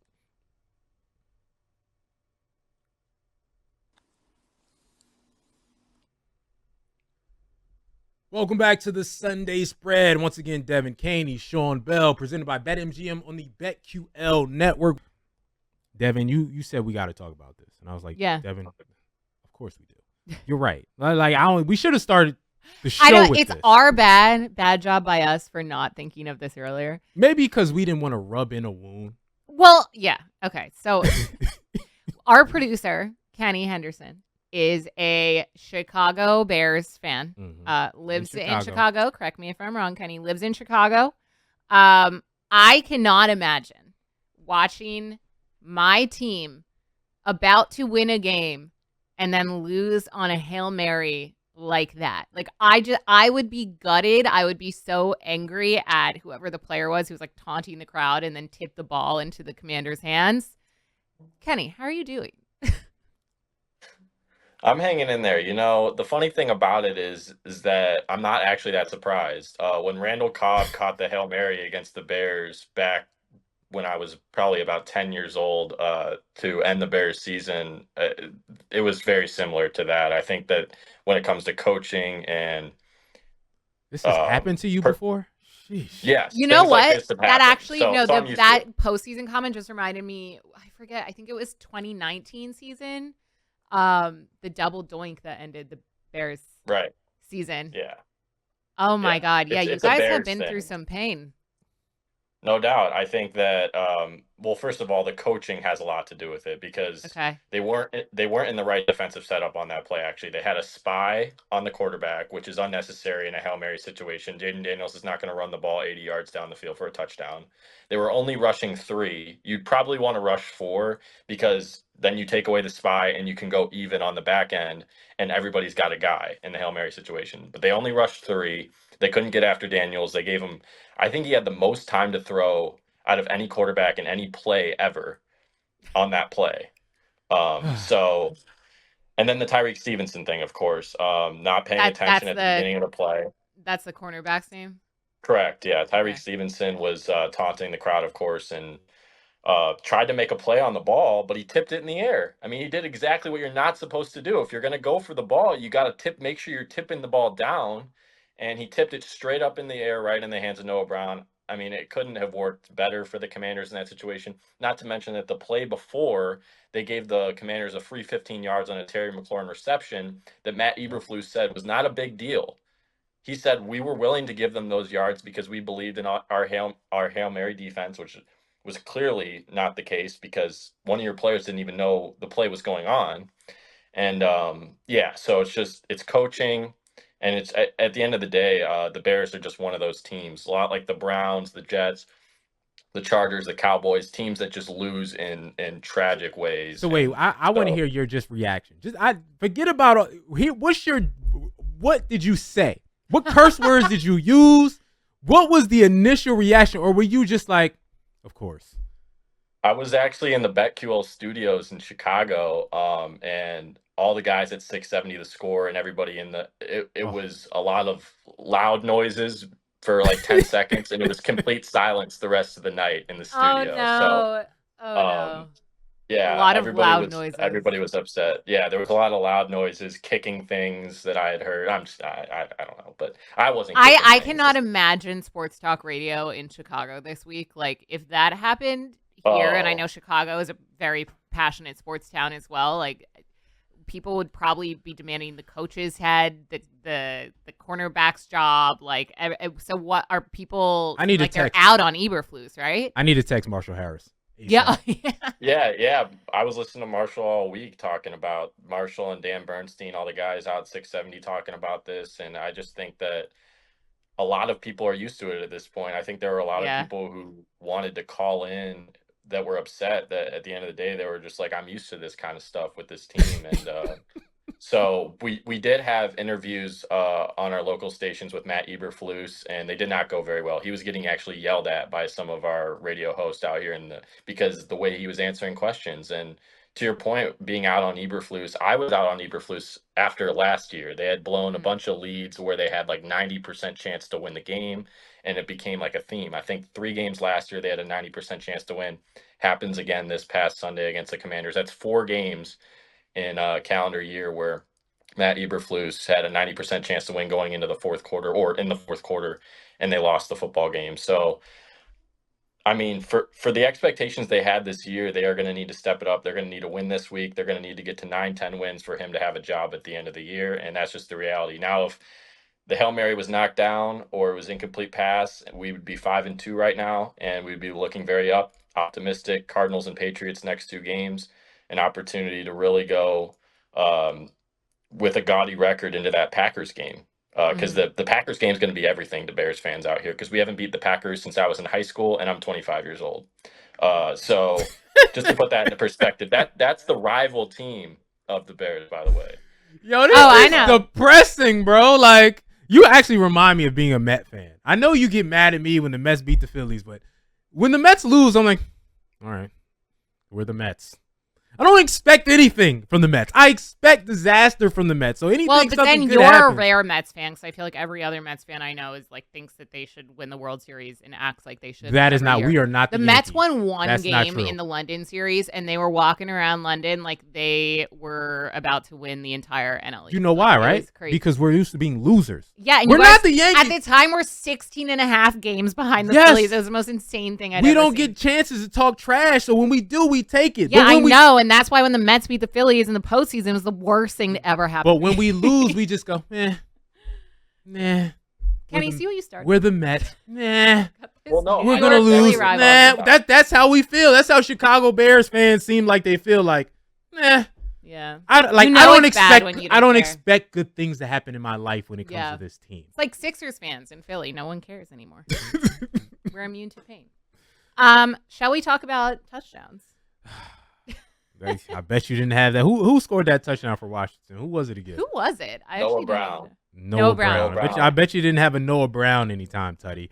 Welcome back to the Sunday Spread. Once again, Devin Caney, Sean Bell, presented by BetMGM on the BetQL Network. Devin, you said we got to talk about this, and I was like, yeah, Devin, of course we do. You're right. Like we should have started the show. I know it's our bad job by us for not thinking of this earlier. Maybe because we didn't want to rub in a wound. Well, yeah, okay. So our producer Kenny Henderson is a Chicago Bears fan. Lives in Chicago. Correct me if I'm wrong, Kenny. Lives in Chicago. I cannot imagine watching my team about to win a game and then lose on a Hail Mary like that. Like I would be gutted. I would be so angry at whoever the player was who was like taunting the crowd and then tipped the ball into the Commander's hands. Kenny, how are you doing? I'm hanging in there. You know, the funny thing about it is that I'm not actually that surprised. When Randall Cobb caught the Hail Mary against the Bears back when I was probably about 10 years old to end the Bears season, it was very similar to that. I think that when it comes to coaching and this has happened to you before? Sheesh. Yes. You know what? Like that actually, that postseason comment just reminded me, I forget, I think it was 2019 season. The double doink that ended the Bears season. Yeah. Oh my God. Yeah, you guys have been through some pain. No doubt. I think that well, first of all, the coaching has a lot to do with it because Okay. they weren't in the right defensive setup on that play. Actually, they had a spy on the quarterback, which is unnecessary in a Hail Mary situation. Jaden Daniels is not going to run the ball 80 yards down the field for a touchdown. They were only rushing 3. You'd probably want to rush 4 because then you take away the spy and you can go even on the back end, and everybody's got a guy in the Hail Mary situation. But they only rushed 3. They couldn't get after Daniels. They gave him, I think he had the most time to throw out of any quarterback in any play ever on that play. So, and then the Tyreek Stevenson thing, of course, not paying attention at the beginning of the play. That's the cornerback's name? Correct. Yeah. Tyreek Okay. Stevenson was taunting the crowd, of course, and tried to make a play on the ball, but he tipped it in the air. I mean, he did exactly what you're not supposed to do. If you're going to go for the ball, you got to make sure you're tipping the ball down. And he tipped it straight up in the air, right in the hands of Noah Brown. I mean, it couldn't have worked better for the Commanders in that situation. Not to mention that the play before, they gave the Commanders a free 15 yards on a Terry McLaurin reception that Matt Eberflus said was not a big deal. He said we were willing to give them those yards because we believed in our Hail Mary defense, which was clearly not the case because one of your players didn't even know the play was going on. And yeah, so it's coaching, and it's at the end of the day, the Bears are just one of those teams, a lot like the Browns, the Jets, the Chargers, the Cowboys, teams that just lose in tragic ways. So wait, I want to hear your just reaction. I forget about here. What did you say? What curse words did you use? What was the initial reaction, or were you just like, of course? I was actually in the BetQL studios in Chicago, and all the guys at 670 The Score and everybody it was a lot of loud noises for like 10 seconds, and it was complete silence the rest of the night in the studio. No. Yeah, a lot of loud noises. Everybody was upset. Yeah, there was a lot of loud noises, kicking things that I had heard. I don't know, but I wasn't. I cannot imagine sports talk radio in Chicago this week. Like if that happened here, and I know Chicago is a very passionate sports town as well. Like people would probably be demanding the coach's head, the cornerback's job. Like so, what are people? I need like to text. They're out on Eberflus, right? I need to text Marshall Harris. Yeah. Yeah. I was listening to Marshall all week talking about Marshall and Dan Bernstein, all the guys out 670 talking about this. And I just think that a lot of people are used to it at this point. I think there were a lot of people who wanted to call in that were upset that at the end of the day, they were just like, I'm used to this kind of stuff with this team. And so we did have interviews on our local stations with Matt Eberflus, and they did not go very well. He was getting actually yelled at by some of our radio hosts out here because the way he was answering questions. And to your point, being out on Eberflus, I was out on Eberflus after last year. They had blown a bunch of leads where they had like 90% chance to win the game, and it became like a theme. I think 3 games last year they had a 90% chance to win. Happens again this past Sunday against the Commanders. That's 4 games in a calendar year where Matt Eberflus had a 90% chance to win going into the fourth quarter, and they lost the football game. So, I mean, for the expectations they had this year, they are going to need to step it up. They're going to need to win this week. They're going to need to get to 9-10 wins for him to have a job at the end of the year, and that's just the reality. Now, if the Hail Mary was knocked down or it was incomplete pass, we would be 5-2 right now, and we'd be looking very optimistic. Cardinals and Patriots next 2 games, an opportunity to really go with a gaudy record into that Packers game. Because the Packers game is going to be everything to Bears fans out here, because we haven't beat the Packers since I was in high school, and I'm 25 years old. So just to put that into perspective, that's the rival team of the Bears, by the way. Yo, this is depressing, bro. Like, you actually remind me of being a Met fan. I know you get mad at me when the Mets beat the Phillies, but when the Mets lose, I'm like, all right, we're the Mets. I don't expect anything from the Mets. I expect disaster from the Mets. So anything, well, but then you're a rare Mets fan, because I feel like every other Mets fan I know is like thinks that they should win the World Series and acts like they should. That is not. We are not. The Mets won 1 game in the London series, and they were walking around London like they were about to win the entire NL East. You know why, right? Because we're used to being losers. Yeah, and we're not the Yankees. At the time, we're 16.5 games behind the Phillies. It was the most insane thing I'd ever seen. We don't get chances to talk trash, so when we do, we take it. Yeah, I know, and that's why when the Mets beat the Phillies in the postseason, it was the worst thing to ever happen. But when we lose, we just go, nah. Kenny, see what you started. We're the Mets. Nah. Well, no, We're going to lose. Nah. That's how we feel. That's how Chicago Bears fans seem like they feel like, nah. Yeah. I don't expect good things to happen in my life when it comes to this team. It's like Sixers fans in Philly. No one cares anymore. We're immune to pain. Shall we talk about touchdowns? I bet you didn't have that. Who scored that touchdown for Washington? Who was it again? Who was it? Noah Brown. Noah Brown. I bet you didn't have a Noah Brown anytime, Tutty.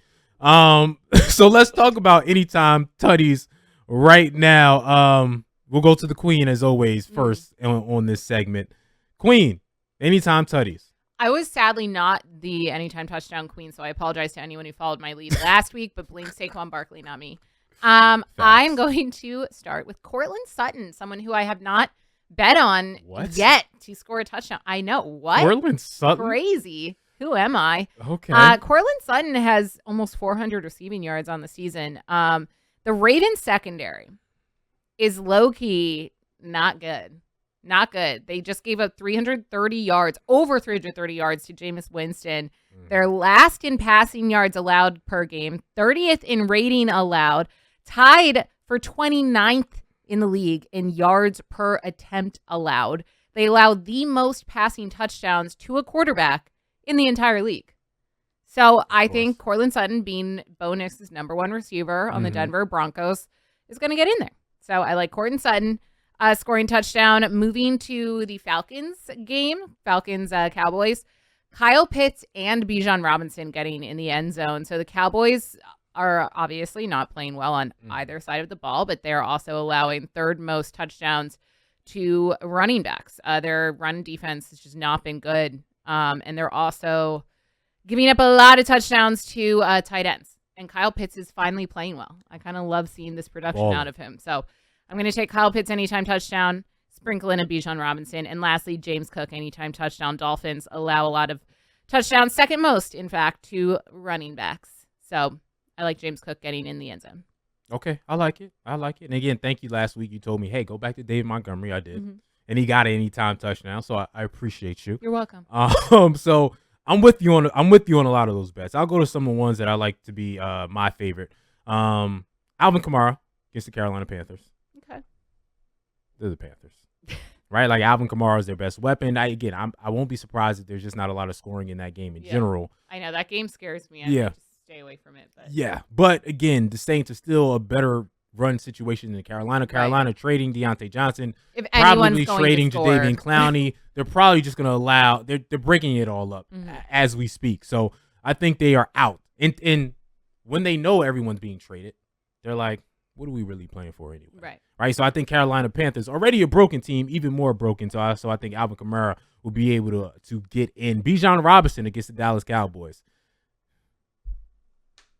So let's talk about anytime Tutties right now. We'll go to the Queen as always first on this segment. Queen, anytime Tutties. I was sadly not the anytime touchdown queen, so I apologize to anyone who followed my lead last week, but blame Saquon Barkley, not me. I'm going to start with Courtland Sutton, someone who I have not bet on yet to score a touchdown. I know. What? Courtland Sutton? Crazy. Who am I? Okay. Courtland Sutton has almost 400 receiving yards on the season. The Ravens secondary is low-key not good. Not good. They just gave up 330 yards, over 330 yards to Jameis Winston. They're last in passing yards allowed per game, 30th in rating allowed, tied for 29th in the league in yards per attempt allowed. They allow the most passing touchdowns to a quarterback in the entire league. So I think Courtland Sutton, being Bo Nix's number one receiver on the Denver Broncos, is going to get in there. So I like Courtland Sutton scoring touchdown. Moving to the Falcons game, Cowboys, Kyle Pitts and Bijan Robinson getting in the end zone. So the Cowboys are obviously not playing well on either side of the ball, but they're also allowing third most touchdowns to running backs. Their run defense has just not been good. And they're also giving up a lot of touchdowns to tight ends. And Kyle Pitts is finally playing well. I kind of love seeing this production out of him. So I'm going to take Kyle Pitts anytime touchdown, sprinkle in a Bijan Robinson. And lastly, James Cook anytime touchdown. Dolphins allow a lot of touchdowns, second most, in fact, to running backs. So I like James Cook getting in the end zone. Okay, I like it. And again, thank you. Last week you told me, hey, go back to David Montgomery. I did. And he got an anytime touchdown, so I appreciate you. You're welcome. So I'm with you on a lot of those bets. I'll go to some of the ones that I like to be my favorite. Alvin Kamara against the Carolina Panthers. Okay. They're the Panthers. Right? Like Alvin Kamara is their best weapon. I won't be surprised if there's just not a lot of scoring in that game in general. I know that game scares me. I just stay away from it. But. Yeah. But again, the Saints are still a better run situation in Carolina. Carolina trading Deontay Johnson, if probably trading Jadeveon Clowney. They're probably just going to allow. They're breaking it all up as we speak. So I think they are out. And when they know everyone's being traded, they're like, what are we really playing for anyway? Right. So I think Carolina Panthers already a broken team, even more broken. So I think Alvin Kamara will be able to get in. Bijan Robinson against the Dallas Cowboys.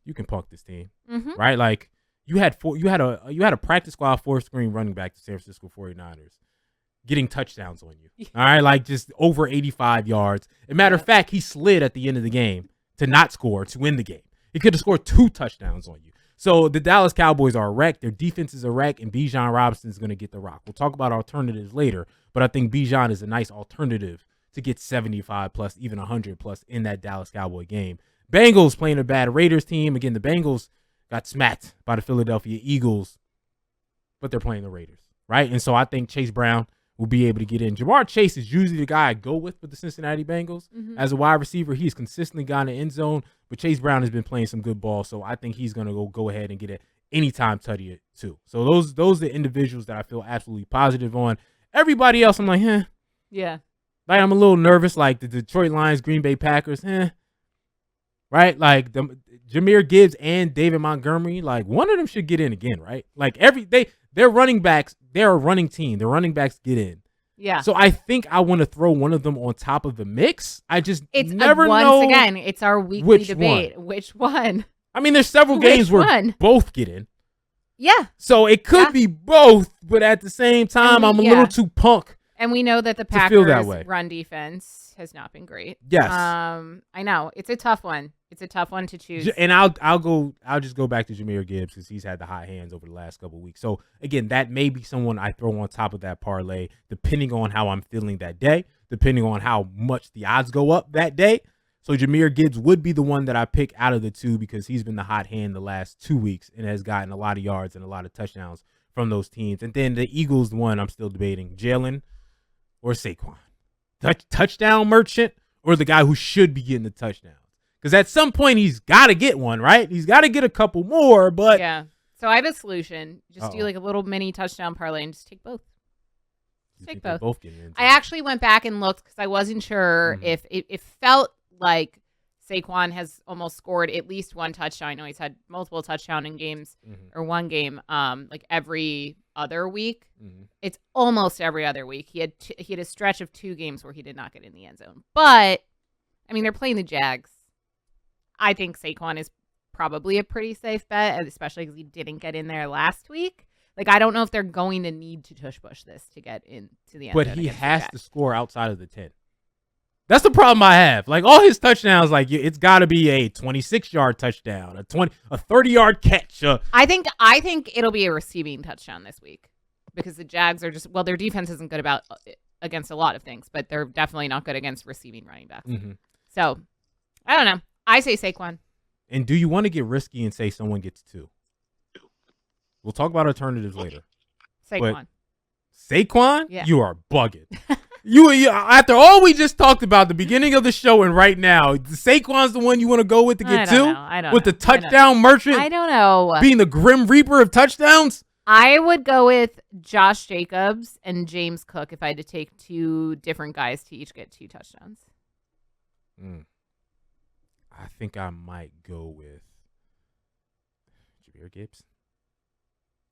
You can punk this team, right? Like. You had a practice squad fourth screen running back to San Francisco 49ers getting touchdowns on you. All right, like just over 85 yards. As a matter of fact, he slid at the end of the game to not score to win the game. He could have scored 2 touchdowns on you. So the Dallas Cowboys are a wreck. Their defense is a wreck, and Bijan Robinson is going to get the rock. We'll talk about alternatives later, but I think Bijan is a nice alternative to get 75 plus, even 100 plus in that Dallas Cowboy game. Bengals playing a bad Raiders team. Again, the Bengals got smacked by the Philadelphia Eagles, but they're playing the Raiders, right? And so I think Chase Brown will be able to get in. Jamar Chase is usually the guy I go with the Cincinnati Bengals. As a wide receiver, he's consistently gotten an end zone, but Chase Brown has been playing some good ball, so I think he's going to go ahead and get it anytime tutty too. So those are the individuals that I feel absolutely positive on. Everybody else, I'm like, Yeah. Like, I'm a little nervous, like the Detroit Lions, Green Bay Packers, right? Like Jahmyr Gibbs and David Montgomery, like one of them should get in again, right? Like they're running backs. They're a running team. The running backs get in. Yeah. So I think I want to throw one of them on top of the mix. It's never know. Once again, it's our weekly debate. Which one? I mean, there's several games where both get in. Yeah. So it could be both, but at the same time, I'm a little too punk. And we know that the Packers' run defense has not been great. Yes. I know. It's a tough one. It's a tough one to choose. And I'll just go back to Jahmyr Gibbs because he's had the hot hands over the last couple of weeks. So again, that may be someone I throw on top of that parlay, depending on how I'm feeling that day, depending on how much the odds go up that day. So Jahmyr Gibbs would be the one that I pick out of the two because he's been the hot hand the last 2 weeks and has gotten a lot of yards and a lot of touchdowns from those teams. And then the Eagles one I'm still debating, Jalen or Saquon. Touchdown merchant or the guy who should be getting the touchdowns. Because at some point he's got to get one, right? He's got to get a couple more, but... Yeah. So I have a solution. Just do like a little mini touchdown parlay and just take both. Take both. I actually went back and looked because I wasn't sure if it felt like Saquon has almost scored at least one touchdown. I know he's had multiple touchdown in games or one game like every other week. It's almost every other week. He had a stretch of 2 games where he did not get in the end zone. But, I mean, they're playing the Jags. I think Saquon is probably a pretty safe bet, especially because he didn't get in there last week. Like, I don't know if they're going to need to tush-push this to get into the end zone. But he has to score outside of the 10. That's the problem I have. Like, all his touchdowns, like, it's got to be a 26-yard touchdown, a 30-yard catch. I think it'll be a receiving touchdown this week because the Jags are just, well, their defense isn't good against a lot of things, but they're definitely not good against receiving running backs. So, I don't know. I say Saquon. And do you want to get risky and say someone gets 2? We'll talk about alternatives later. Saquon. Saquon? Yeah. You are bugging. you after all we just talked about the beginning of the show and right now, Saquon's the one you want to go with to get 2? I don't with know. The touchdown merchant? I don't know. Being the Grim Reaper of touchdowns? I would go with Josh Jacobs and James Cook if I had to take 2 different guys to each get 2 touchdowns. I think I might go with Jahmyr Gibbs.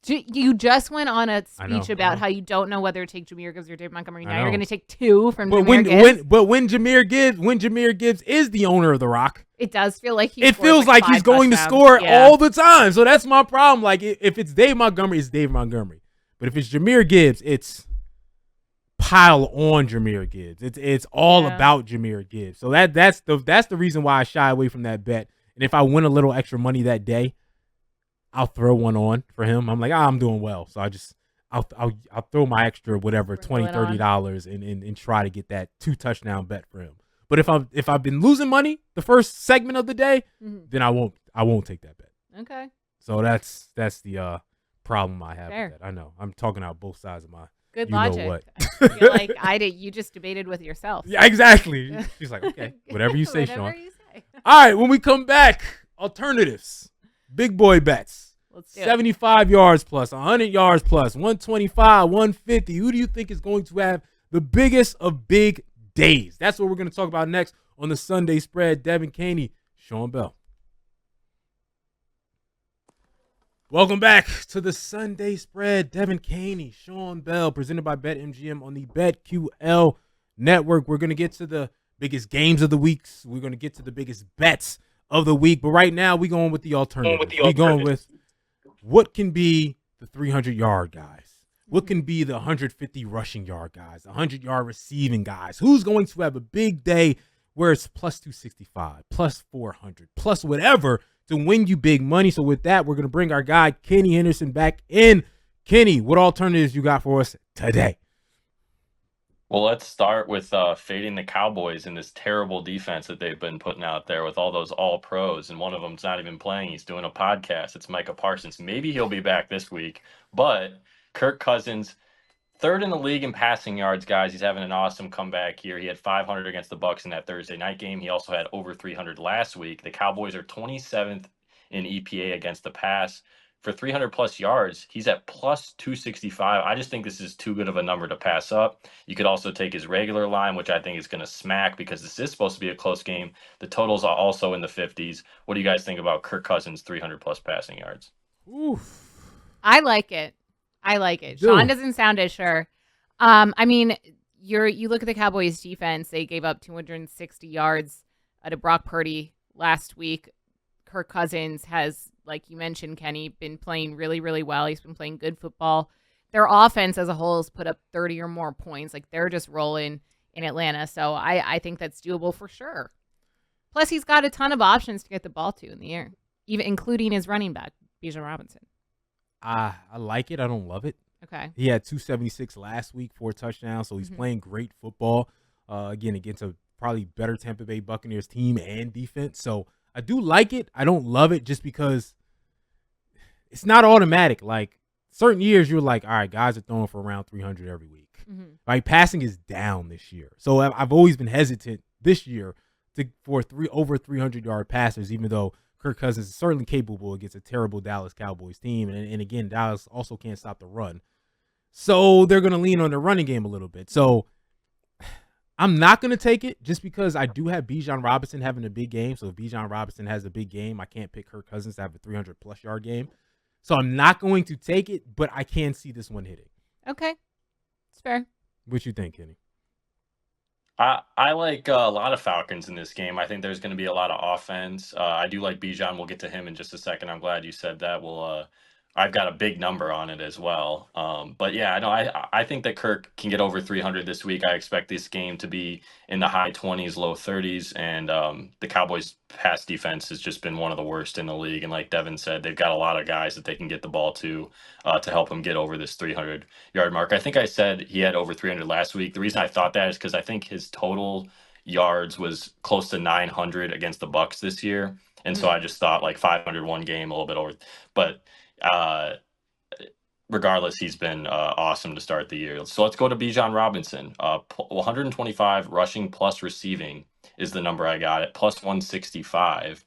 You just went on a speech about how you don't know whether to take Jahmyr Gibbs or David Montgomery. Now you're going to take 2 from Jahmyr Gibbs. When Jahmyr Gibbs is the owner of the Rock, it does feel like it feels like he's going to score all the time. So that's my problem. Like if it's Dave Montgomery, it's Dave Montgomery. But if it's Jahmyr Gibbs, it's pile on Jahmyr Gibbs. It's all about Jahmyr Gibbs. So that's the reason why I shy away from that bet. And if I win a little extra money that day, I'll throw one on for him. I'm like, I'm doing well. So I'll throw my extra whatever, $20, $30 and try to get that 2 touchdown bet for him. But if I've been losing money the first segment of the day, then I won't take that bet. Okay. So that's the problem I have with that. I know. I'm talking out both sides of my good logic. What. I feel like you just debated with yourself. Yeah, exactly. She's like, okay, whatever you say, whatever Sean. You say. All right, when we come back, alternatives. Big boy bets. Let's do 75 yards plus, 100 yards plus, 125, 150. Who do you think is going to have the biggest of big days? That's what we're going to talk about next on the Sunday Spread. Devin Caney, Sean Bell. Welcome back to the Sunday Spread. Devin Caney, Sean Bell, presented by BetMGM on the BetQL Network. We're going to get to the biggest games of the week. We're going to get to the biggest bets of the week. But right now, we're going with the alternative. We're going with what can be the 300-yard guys? What can be the 150 rushing yard guys, the 100-yard receiving guys? Who's going to have a big day where it's plus 265, plus 400, plus whatever to win you big money? So with that, we're going to bring our guy, Kenny Henderson, back in. Kenny, what alternatives you got for us today? Well, let's start with fading the Cowboys in this terrible defense that they've been putting out there with all those all-pros, and one of them's not even playing. He's doing a podcast. It's Micah Parsons. Maybe he'll be back this week, but Kirk Cousins, 3rd in the league in passing yards, guys. He's having an awesome comeback here. He had 500 against the Bucs in that Thursday night game. He also had over 300 last week. The Cowboys are 27th in EPA against the pass. For 300-plus yards, he's at plus 265. I just think this is too good of a number to pass up. You could also take his regular line, which I think is going to smack because this is supposed to be a close game. The totals are also in the 50s. What do you guys think about Kirk Cousins' 300-plus passing yards? Oof. I like it. Sean doesn't sound as sure. I mean, you look at the Cowboys' defense. They gave up 260 yards to Brock Purdy last week. Kirk Cousins has, like you mentioned, Kenny, been playing really, really well. He's been playing good football. Their offense as a whole has put up 30 or more points. Like, they're just rolling in Atlanta. So I think that's doable for sure. Plus, he's got a ton of options to get the ball to in the air, even including his running back, Bijan Robinson. I like it. I don't love it. Okay. He had 276 last week, 4 touchdowns, so he's playing great football. Again, against probably better Tampa Bay Buccaneers team and defense. So I do like it. I don't love it just because it's not automatic. Like certain years, you're like, all right, guys are throwing for around 300 every week. Like passing is down this year. So I've always been hesitant this year for over 300-yard passers, even though Kirk Cousins is certainly capable against a terrible Dallas Cowboys team. And again, Dallas also can't stop the run. So they're going to lean on the running game a little bit. So I'm not going to take it just because I do have Bijan Robinson having a big game. So if Bijan Robinson has a big game, I can't pick Kirk Cousins to have a 300-plus yard game. So I'm not going to take it, but I can see this one hitting. Okay. It's fair. What you think, Kenny? I like a lot of Falcons in this game. I think there's going to be a lot of offense. I do like Bijan. We'll get to him in just a second. I'm glad you said that. I've got a big number on it as well. But yeah, I think that Kirk can get over 300 this week. I expect this game to be in the high 20s, low 30s. And the Cowboys pass defense has just been one of the worst in the league. And like Devin said, they've got a lot of guys that they can get the ball to help him get over this 300-yard mark. I think I said he had over 300 last week. The reason I thought that is because I think his total yards was close to 900 against the Bucs this year. And so I just thought like 501 game, a little bit over. But regardless, he's been awesome to start the year. So let's go to Bijan Robinson. 125 rushing plus receiving is the number I got at plus 165.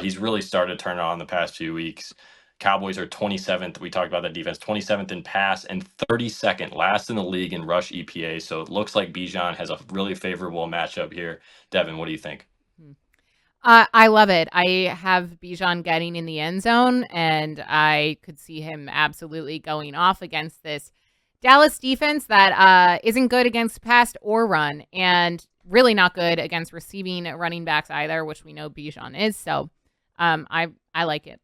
He's really started to turn it on the past few weeks. Cowboys are 27th. We talked about that defense, 27th in pass and 32nd, last in the league in rush EPA. So it looks like Bijan has a really favorable matchup here. Devin, what do you think? I love it. I have Bijan getting in the end zone, and I could see him absolutely going off against this Dallas defense that isn't good against pass or run, and really not good against receiving running backs either, which we know Bijan is. So I like it.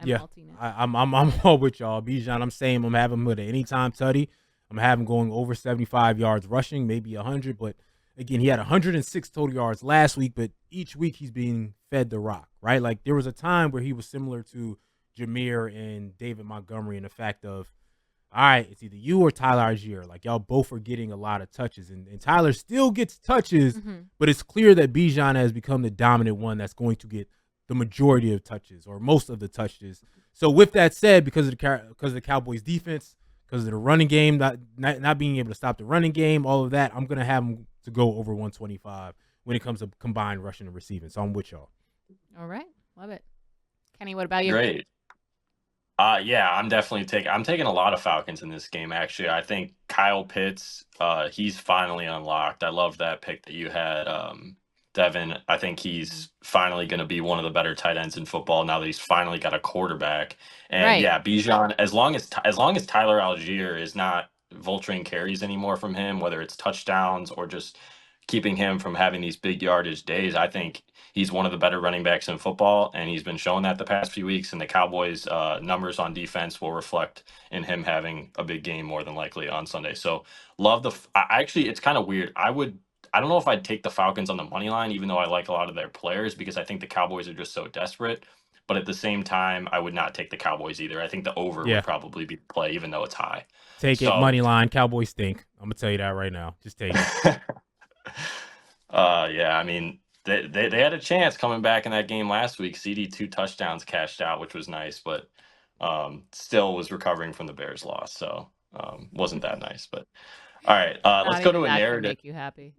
I'm all with y'all. Bijan, I'm saying I'm having him with an anytime tutty. I'm having going over 75 yards rushing, maybe 100, but again, he had 106 total yards last week, but each week he's being fed the rock, right? Like there was a time where he was similar to Jameer and David Montgomery in the fact of, all right, it's either you or Tyler Algier. Like y'all both are getting a lot of touches, and Tyler still gets touches, but it's clear that Bijan has become the dominant one that's going to get the majority of touches or most of the touches. So with that said, because of the Cowboys defense, because of the running game, not being able to stop the running game, all of that, I'm going to have him to go over 125 when it comes to combined rushing and receiving. So I'm with y'all. All right. Love it. Kenny, what about you? Great. Yeah, I'm taking a lot of Falcons in this game, actually. I think Kyle Pitts, he's finally unlocked. I love that pick that you had, Devin. I think he's finally going to be one of the better tight ends in football now that he's finally got a quarterback. And yeah, Bijan, as long as Tyler Algier is not vulturing carries anymore from him, whether it's touchdowns or just keeping him from having these big yardage days, I think he's one of the better running backs in football, and he's been showing that the past few weeks, and the Cowboys numbers on defense will reflect in him having a big game more than likely on Sunday. So love actually, it's kind of weird. I don't know if I'd take the Falcons on the money line, even though I like a lot of their players, because I think the Cowboys are just so desperate. But at the same time, I would not take the Cowboys either. I think the over would probably be the play, even though it's high. Take it, money line. Cowboys stink. I'm going to tell you that right now. Just take it. Yeah, I mean, they had a chance coming back in that game last week. CD 2 touchdowns cashed out, which was nice, but still was recovering from the Bears loss. So wasn't that nice. But all right, let's go to a narrative. Make you happy.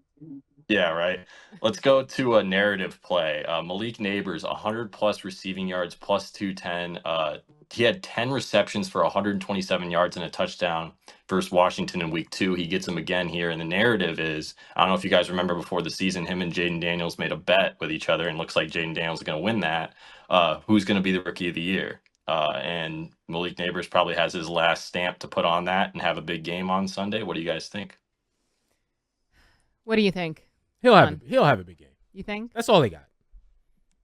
Yeah, right. Let's go to a narrative play. Malik Neighbors, 100-plus receiving yards, plus 210. He had 10 receptions for 127 yards and a touchdown versus Washington in week 2. He gets them again here. And the narrative is, I don't know if you guys remember before the season, him and Jaden Daniels made a bet with each other, and looks like Jaden Daniels is going to win that. Who's going to be the rookie of the year? And Malik Neighbors probably has his last stamp to put on that and have a big game on Sunday. What do you guys think? What do you think? He'll have a big game. You think? That's all they got.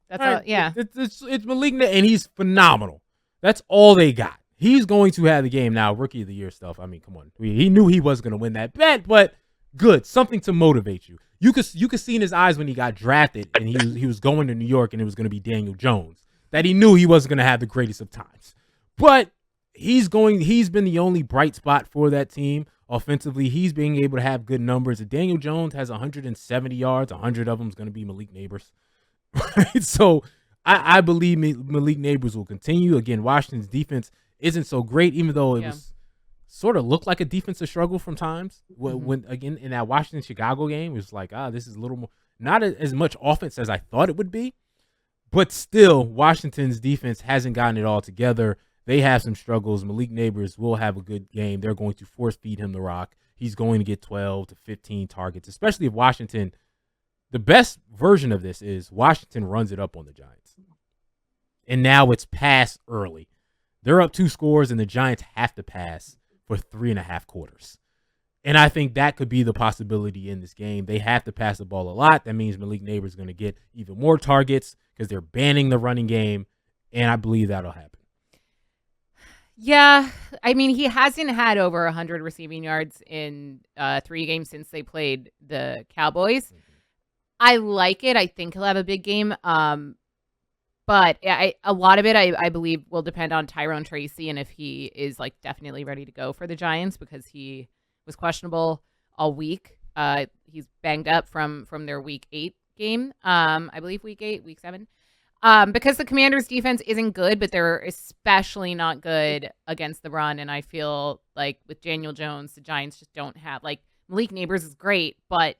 That's all. Yeah. It's Malignant, and he's phenomenal. That's all they got. He's going to have the game now. Rookie of the year stuff. I mean, come on. He knew he wasn't going to win that bet, but good. Something to motivate you. You could see in his eyes when he got drafted, and he was going to New York, and it was going to be Daniel Jones, that he knew he wasn't going to have the greatest of times. But he's been the only bright spot for that team. offensively. He's being able to have good numbers. Daniel Jones has 170 yards. 100 of them is going to be Malik Neighbors. Right? So I believe Malik Neighbors will continue. Again, Washington's defense isn't so great, even though it was sort of looked like a defensive struggle from times. When again, in that Washington-Chicago game, it was like, this is a little more, not as much offense as I thought it would be. But still, Washington's defense hasn't gotten it all together. They have some struggles. Malik Neighbors will have a good game. They're going to force feed him the rock. He's going to get 12 to 15 targets, especially if Washington. The best version of this is Washington runs it up on the Giants. And now it's pass early. They're up 2 scores, and the Giants have to pass for 3.5 quarters. And I think that could be the possibility in this game. They have to pass the ball a lot. That means Malik Neighbors is going to get even more targets because they're banning the running game, and I believe that'll happen. Yeah, I mean, he hasn't had over 100 receiving yards in 3 games since they played the Cowboys. I like it. I think he'll have a big game. But a lot of it, I believe, will depend on Tyrone Tracy and if he is like definitely ready to go for the Giants, because he was questionable all week. He's banged up from their week 8 game. I believe week 7. Because the Commanders' defense isn't good, but they're especially not good against the run. And I feel like with Daniel Jones, the Giants just don't have, like, Malik Neighbors is great, but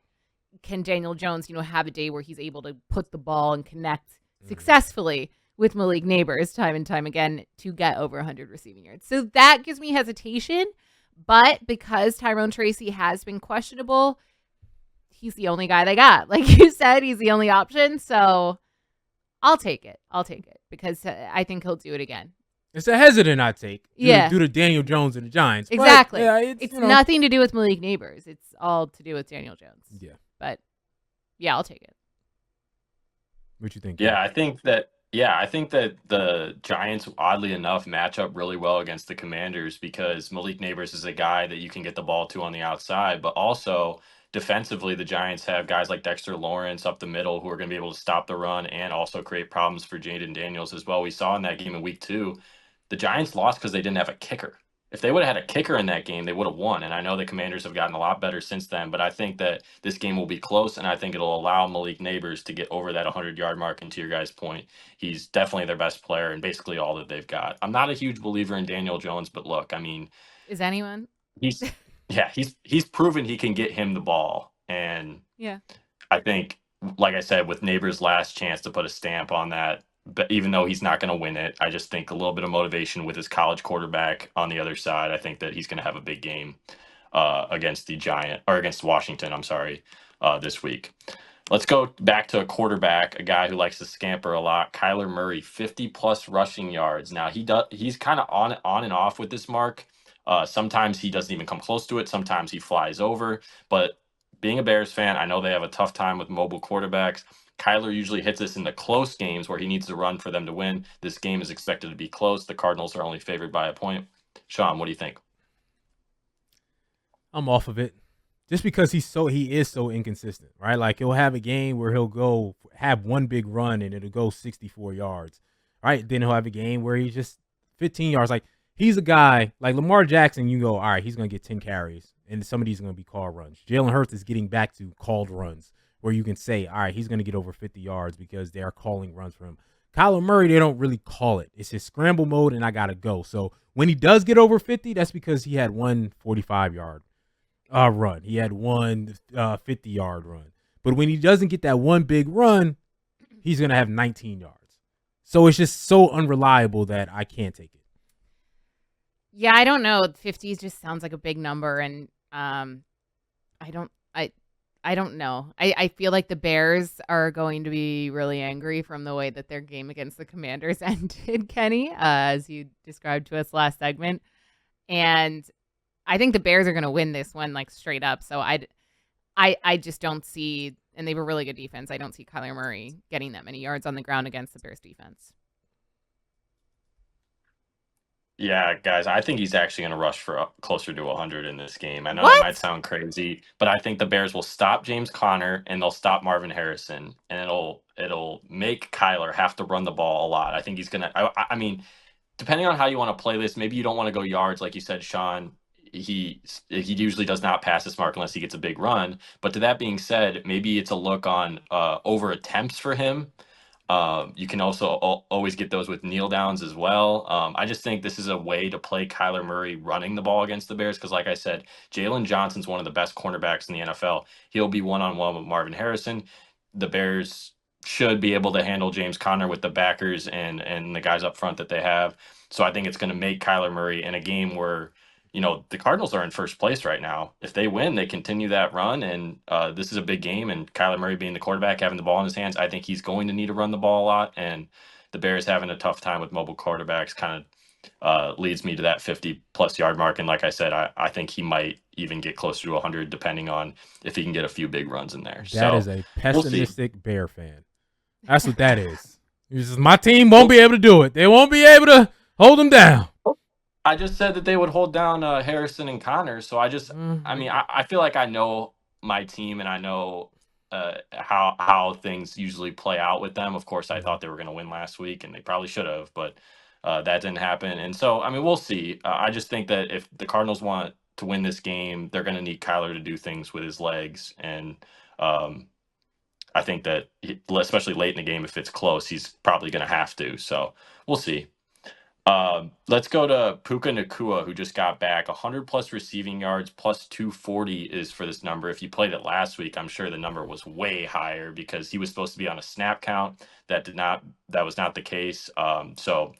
can Daniel Jones, have a day where he's able to put the ball and connect successfully with Malik Neighbors time and time again to get over 100 receiving yards? So that gives me hesitation. But because Tyrone Tracy has been questionable, he's the only guy they got. Like you said, he's the only option. So I'll take it. Because I think he'll do it again. It's a hesitant I take. Due to Daniel Jones and the Giants. Exactly. But, it's nothing to do with Malik Neighbors. It's all to do with Daniel Jones. Yeah. But yeah, I'll take it. What you think? Yeah, I think that the Giants, oddly enough, match up really well against the Commanders because Malik Neighbors is a guy that you can get the ball to on the outside, but also defensively, the Giants have guys like Dexter Lawrence up the middle who are going to be able to stop the run and also create problems for Jaden Daniels as well. We saw in that game in week 2, the Giants lost because they didn't have a kicker. If they would have had a kicker in that game, they would have won. And I know the Commanders have gotten a lot better since then, but I think that this game will be close, and I think it'll allow Malik Neighbors to get over that 100-yard mark. And to your guys' point, he's definitely their best player and basically all that they've got. I'm not a huge believer in Daniel Jones, but look, I mean, is anyone? He's proven he can get him the ball. And I think, like I said, with Neighbors' last chance to put a stamp on that, but even though he's not going to win it, I just think a little bit of motivation with his college quarterback on the other side. I think that he's going to have a big game against Washington. This week. Let's go back to a quarterback, a guy who likes to scamper a lot. Kyler Murray, 50+ rushing yards. Now he's kind of on and off with this mark. Sometimes he doesn't even come close to it. Sometimes he flies over. But being a Bears fan, I know they have a tough time with mobile quarterbacks. Kyler usually hits this in the close games where he needs to run for them to win. This game is expected to be close. The Cardinals are only favored by a point. Sean, what do you think? I'm off of it. Just because he is so inconsistent, right? Like he'll have a game where he'll go have one big run and it'll go 64 yards, right? Then he'll have a game where he's just 15 yards. Like he's a guy like Lamar Jackson. You go, all right, he's going to get 10 carries and some of these are going to be called runs. Jalen Hurts is getting back to called runs, where you can say, all right, he's going to get over 50 yards because they're calling runs for him. Kyler Murray, they don't really call it. It's his scramble mode, and I got to go. So when he does get over 50, that's because he had one 45-yard run. He had one 50-yard run. But when he doesn't get that one big run, he's going to have 19 yards. So it's just so unreliable that I can't take it. Yeah, I don't know. 50 just sounds like a big number, and I don't know. I feel like the Bears are going to be really angry from the way that their game against the Commanders ended, Kenny, as you described to us last segment. And I think the Bears are going to win this one, like, straight up. So I just don't see, and they have a really good defense, I don't see Kyler Murray getting that many yards on the ground against the Bears defense. Yeah, guys, I think he's actually going to rush for closer to 100 in this game. I know that might sound crazy, but I think the Bears will stop James Conner and they'll stop Marvin Harrison, and it'll make Kyler have to run the ball a lot. I think he's going to. I mean, depending on how you want to play this, maybe you don't want to go yards like you said, Sean. he usually does not pass this mark unless he gets a big run. But to that being said, maybe it's a look on over attempts for him. You can also always get those with kneel downs as well. I just think this is a way to play Kyler Murray running the ball against the Bears because, like I said, Jalen Johnson's one of the best cornerbacks in the NFL. He'll be one-on-one with Marvin Harrison. The Bears should be able to handle James Conner with the backers and the guys up front that they have. So I think it's going to make Kyler Murray in a game where, the Cardinals are in first place right now. If they win, they continue that run, and this is a big game. And Kyler Murray being the quarterback, having the ball in his hands, I think he's going to need to run the ball a lot. And the Bears having a tough time with mobile quarterbacks kind of leads me to that 50-plus yard mark. And like I said, I think he might even get closer to 100, depending on if he can get a few big runs in there. That is a pessimistic Bear fan. That's what that is. He says, my team won't be able to do it. They won't be able to hold them down. I just said that they would hold down Harrison and Connor. So I feel like I know my team and I know how things usually play out with them. Of course, I thought they were going to win last week, and they probably should have, but that didn't happen. And so, we'll see. I just think that if the Cardinals want to win this game, they're going to need Kyler to do things with his legs. And I think that, especially late in the game, if it's close, he's probably going to have to. So we'll see. Let's go to Puka Nacua, who just got back. 100-plus receiving yards, plus 240 is for this number. If you played it last week, I'm sure the number was way higher because he was supposed to be on a snap count. That was not the case. So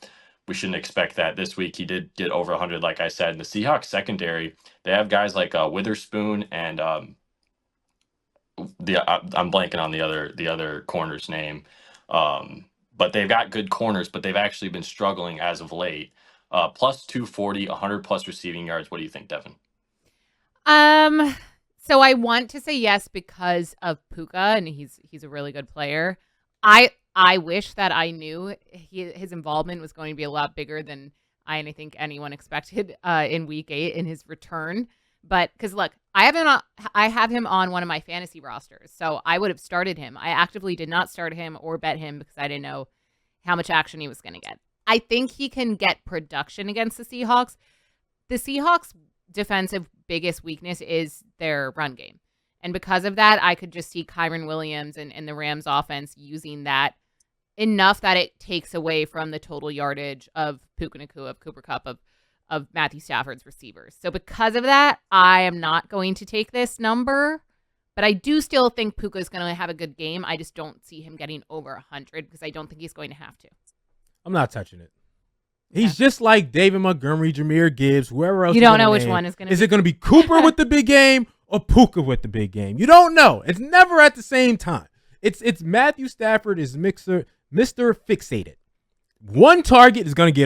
we shouldn't expect that this week. He did get over 100, like I said. In the Seahawks secondary, they have guys like Witherspoon and I'm blanking on the other corner's name. But they've got good corners, but they've actually been struggling as of late. Plus 240, 100-plus receiving yards. What do you think, Devin? So I want to say yes because of Puka, and he's a really good player. I wish that I knew his involvement was going to be a lot bigger than I think anyone expected in Week 8 in his return. But because look, I have him on one of my fantasy rosters, so I would have started him. I actively did not start him or bet him because I didn't know how much action he was going to get. I think he can get production against the Seahawks. The Seahawks' defensive biggest weakness is their run game, and because of that, I could just see Kyren Williams and the Rams' offense using that enough that it takes away from the total yardage of Puka Nacua, of Cooper Kupp, of Matthew Stafford's receivers. So because of that, I am not going to take this number, but I do still think Puka is going to have a good game. I just don't see him getting over 100 because I don't think he's going to have to. I'm not touching it. He's just like David Montgomery, Jahmyr Gibbs, whoever else. You don't know which one is going to be. Is it going to be Cooper with the big game or Puka with the big game? You don't know. It's never at the same time. It's Matthew Stafford is Mr. Fixated. One target is going to get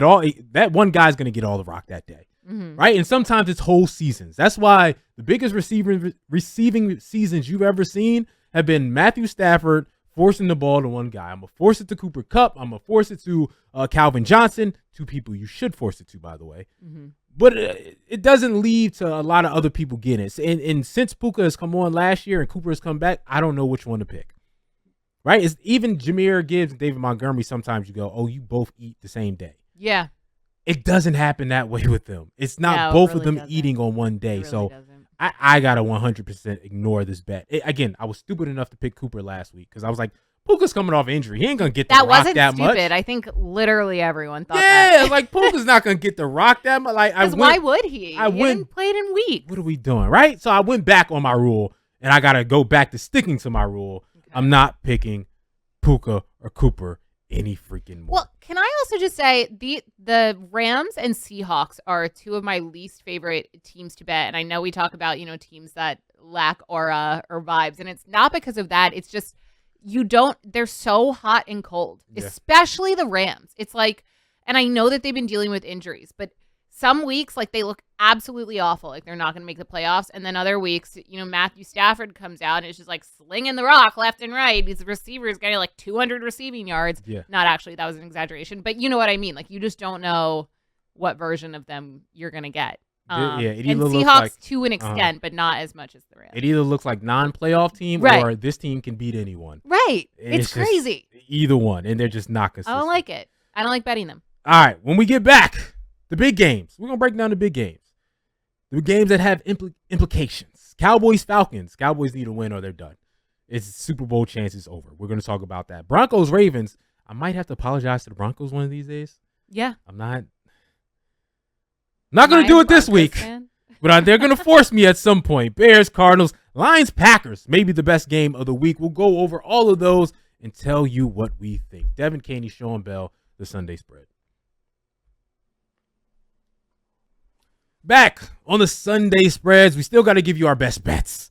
that one guy's going to get all the rock that day, right? And sometimes it's whole seasons. That's why the biggest receiving seasons you've ever seen have been Matthew Stafford forcing the ball to one guy. I'm going to force it to Cooper Kupp. I'm going to force it to Calvin Johnson, two people you should force it to, by the way. But it doesn't lead to a lot of other people getting it. And since Puka has come on last year and Cooper has come back, I don't know which one to pick. Right? It's even Jahmyr Gibbs and David Montgomery. Sometimes you go, oh, you both eat the same day. Yeah. It doesn't happen that way with them. It's not both of them eating on one day. So I got to 100% ignore this bet. Again, I was stupid enough to pick Cooper last week because I was like, Puka's coming off injury. He ain't going to get the rock that much. That wasn't stupid. I think literally everyone thought that. Yeah, like Puka's not going to get the rock that much. Like, why would he? He hadn't played in weeks. What are we doing, right? So I went back on my rule, and I got to go back to sticking to my rule. Okay. I'm not picking Puka or Cooper any freaking more. Well, can I also just say the Rams and Seahawks are two of my least favorite teams to bet. And I know we talk about, teams that lack aura or vibes. And it's not because of that. It's just they're so hot and cold, especially the Rams. It's like, and I know that they've been dealing with injuries, but some weeks, like, they look absolutely awful. Like, they're not going to make the playoffs. And then other weeks, Matthew Stafford comes out and it's just like slinging the rock left and right. These receivers getting like 200 receiving yards. Yeah. Not actually, that was an exaggeration. But you know what I mean? Like, you just don't know what version of them you're going to get. And Seahawks to an extent, but not as much as the Rams. It either looks like non-playoff team or this team can beat anyone. Right. It's crazy. Either one. And they're just not consistent. I don't like it. I don't like betting them. All right. When we get back, the big games. We're going to break down the big games. The games that have implications. Cowboys, Falcons. Cowboys need a win or they're done. It's Super Bowl chance is over. We're going to talk about that. Broncos, Ravens. I might have to apologize to the Broncos one of these days. Yeah. I'm not going to do it this week. But they're going to force me at some point. Bears, Cardinals, Lions, Packers. Maybe the best game of the week. We'll go over all of those and tell you what we think. Devin Caney, Sean Bell, the Sunday Spread. Back on the Sunday Spreads. We still got to give you our best bets.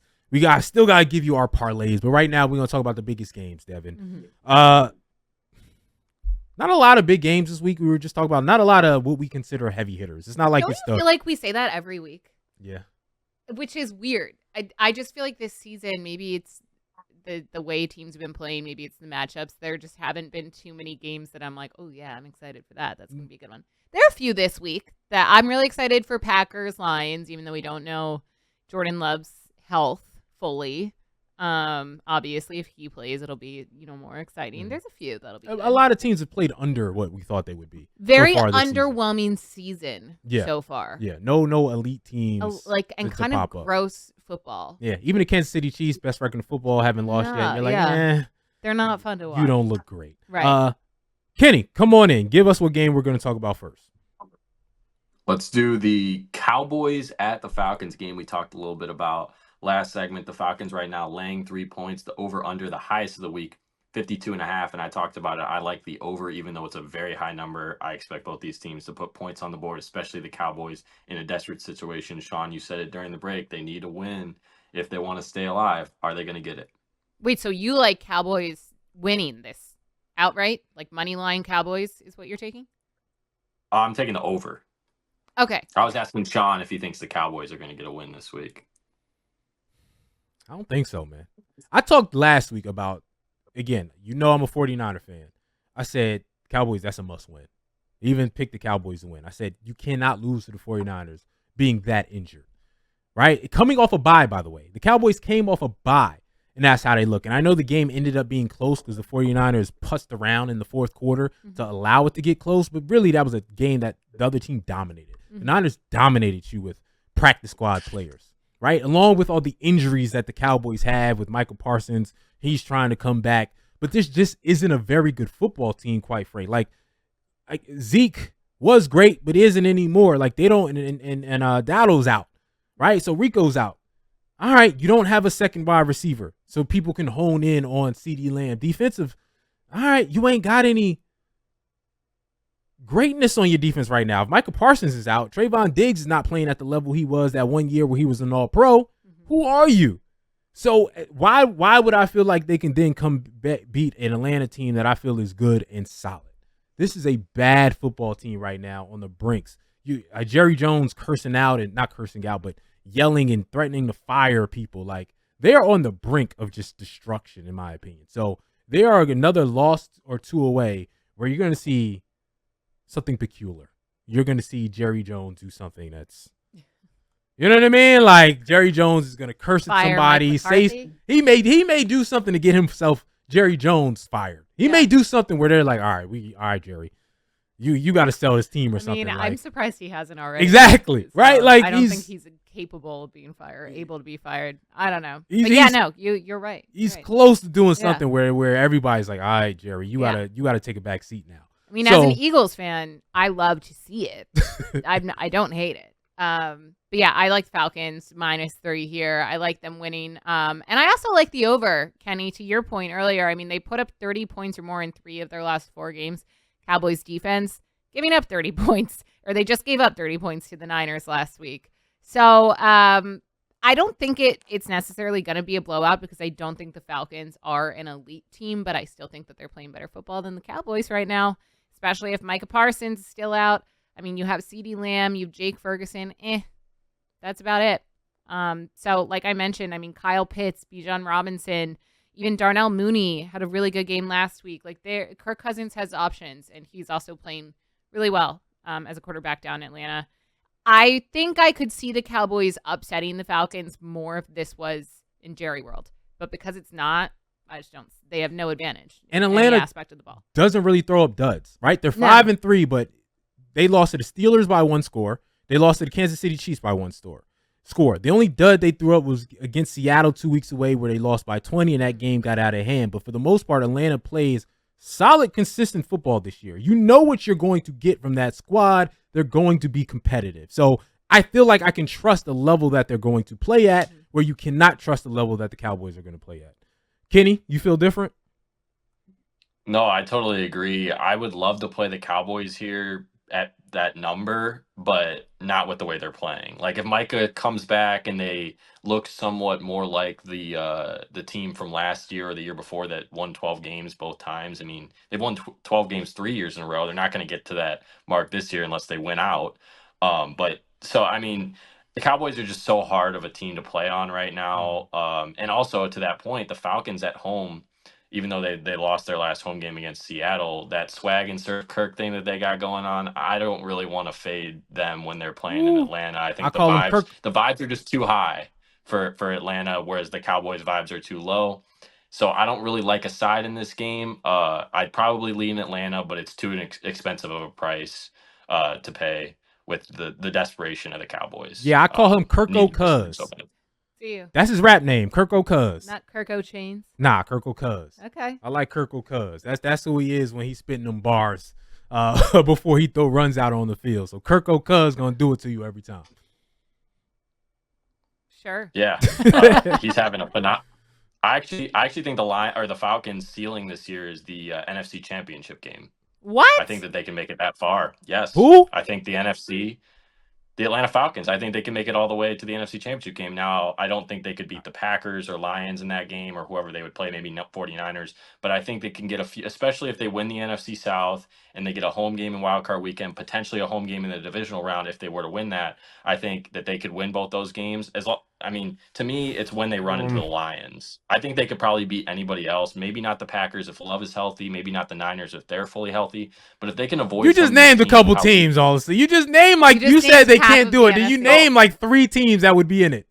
Still got to give you our parlays. But right now, we're going to talk about the biggest games, Devin. Mm-hmm. Not a lot of big games this week. We were just talking about not a lot of what we consider heavy hitters. It's not like it's I feel like we say that every week. Yeah. Which is weird. I just feel like this season, maybe it's the way teams have been playing. Maybe it's the matchups. There just haven't been too many games that I'm like, oh, yeah, I'm excited for that. That's going to be a good one. There are a few this week that I'm really excited for. Packers, Lions, even though we don't know Jordan Love's health fully. Obviously, if he plays, it'll be more exciting. There's a few that'll be good. A lot of teams have played under what we thought they would be. Very underwhelming season so far. Yeah, no elite teams. And kind of gross football. Yeah, even the Kansas City Chiefs, best record in football, haven't lost yet. You're like, they're not fun to watch. You don't look great. Right. Kenny, come on in. Give us what game we're going to talk about first. Let's do the Cowboys at the Falcons game we talked a little bit about last segment. The Falcons right now laying 3 points. The over-under, the highest of the week, 52.5. And I talked about it. I like the over, even though it's a very high number. I expect both these teams to put points on the board, especially the Cowboys in a desperate situation. Sean, you said it during the break. They need a win if they want to stay alive. Are they going to get it? Wait, so you like Cowboys winning this outright? Like money line Cowboys is what you're taking? I'm taking the over. Okay. I was asking Sean if he thinks the Cowboys are going to get a win this week. I don't think so, man. I talked last week about, again, I'm a 49er fan. I said, Cowboys, that's a must win. Even picked the Cowboys to win. I said, you cannot lose to the 49ers being that injured, right? Coming off a bye, by the way. The Cowboys came off a bye, and that's how they look. And I know the game ended up being close because the 49ers pussed around in the fourth quarter to allow it to get close, but really that was a game that the other team dominated. The Niners dominated you with practice squad players, right? Along with all the injuries that the Cowboys have with Michael Parsons. He's trying to come back. But this just isn't a very good football team, quite frankly. Like Zeke was great, but isn't anymore. Like they don't, and Dowdle's out, right? So Rico's out. All right, you don't have a second wide receiver, so people can hone in on CeeDee Lamb. Defensive, all right, you ain't got any greatness on your defense right now. If Michael Parsons is out, Trayvon Diggs is not playing at the level he was that 1 year where he was an all-pro. Who are you? So why would I feel like they can then come beat an Atlanta team that I feel is good and solid? This is a bad football team right now on the brinks. Jerry Jones cursing out and not cursing out, but yelling and threatening to fire people. Like they're on the brink of just destruction, in my opinion. So they are another loss or two away where you're going to see something peculiar. You're going to see Jerry Jones do something that's, you know what I mean? Like Jerry Jones is going to curse at somebody. Say he may do something to get himself Jerry Jones fired. He may do something where they're like, all right, Jerry, you got to sell his team or something. I'm surprised he hasn't already. Exactly. Right. Like I don't think he's capable of being fired, able to be fired. I don't know. But you're right. He's close to doing something where everybody's like, all right, Jerry, you gotta take a back seat now. I mean, as an Eagles fan, I love to see it. I don't hate it. But yeah, I like Falcons -3 here. I like them winning. And I also like the over, Kenny, to your point earlier. I mean, they put up 30 points or more in 3 of their last 4 games. Cowboys defense giving up 30 points, or they just gave up 30 points to the Niners last week. So I don't think it's necessarily going to be a blowout because I don't think the Falcons are an elite team, but I still think that they're playing better football than the Cowboys right now, especially if Micah Parsons is still out. I mean, you have CeeDee Lamb, you have Jake Ferguson. That's about it. So like I mentioned, I mean, Kyle Pitts, Bijan Robinson, even Darnell Mooney had a really good game last week. Like Kirk Cousins has options, and he's also playing really well as a quarterback down in Atlanta. I think I could see the Cowboys upsetting the Falcons more if this was in Jerry World. But because it's not, I just don't. They have no advantage in Atlanta any aspect of the ball. Doesn't really throw up duds, right? They're 5-3, but they lost to the Steelers by 1 score. They lost to the Kansas City Chiefs by 1 score. score. The only dud they threw up was against Seattle 2 weeks away where they lost by 20 and that game got out of hand. But for the most part, Atlanta plays solid, consistent football this year. You know what you're going to get from that squad. They're going to be competitive. So I feel like I can trust the level that they're going to play at where you cannot trust the level that the Cowboys are going to play at. Kenny, you feel different? No, I totally agree. I would love to play the Cowboys here at that number, but not with the way they're playing. Like if Micah comes back and they look somewhat more like the team from last year or the year before that won 12 games both times. I mean, they've won 12 games 3 years in a row. They're not going to get to that mark this year unless they win out. But so I mean, the Cowboys are just so hard of a team to play on right now. And also to that point, the Falcons at home, even though they lost their last home game against Seattle, that swag and Surf Kirk thing that they got going on, I don't really want to fade them when they're playing in Atlanta. I think the vibes are just too high for Atlanta, whereas the Cowboys' vibes are too low. So I don't really like a side in this game. I'd probably lean Atlanta, but it's too expensive of a price to pay with the desperation of the Cowboys. Yeah, I call him Kirko Cuz. That's his rap name, Kirko Cuz. Not Kirko Chains. Nah, Kirko Cuz. Okay. I like Kirko Cuz. That's who he is when he's spitting them bars before he runs out on the field. So Kirko Cuz gonna do it to you every time. Sure. Yeah, he's having a phenomenal. I actually think the Falcons' ceiling this year is the NFC Championship game. What? I think that they can make it that far. Yes. Who? I think the Atlanta Falcons, I think they can make it all the way to the NFC Championship game. Now, I don't think they could beat the Packers or Lions in that game or whoever they would play, maybe 49ers. But I think they can get a few, especially if they win the NFC South and they get a home game in Wild Card Weekend, potentially a home game in the divisional round if they were to win that. I think that they could win both those games. I mean, to me, it's when they run into the Lions. I think they could probably beat anybody else. Maybe not the Packers if Love is healthy. Maybe not the Niners if they're fully healthy. But if they can avoid, you just named a couple teams. Honestly, you just named you said they can't do it. Did you name like 3 teams that would be in it?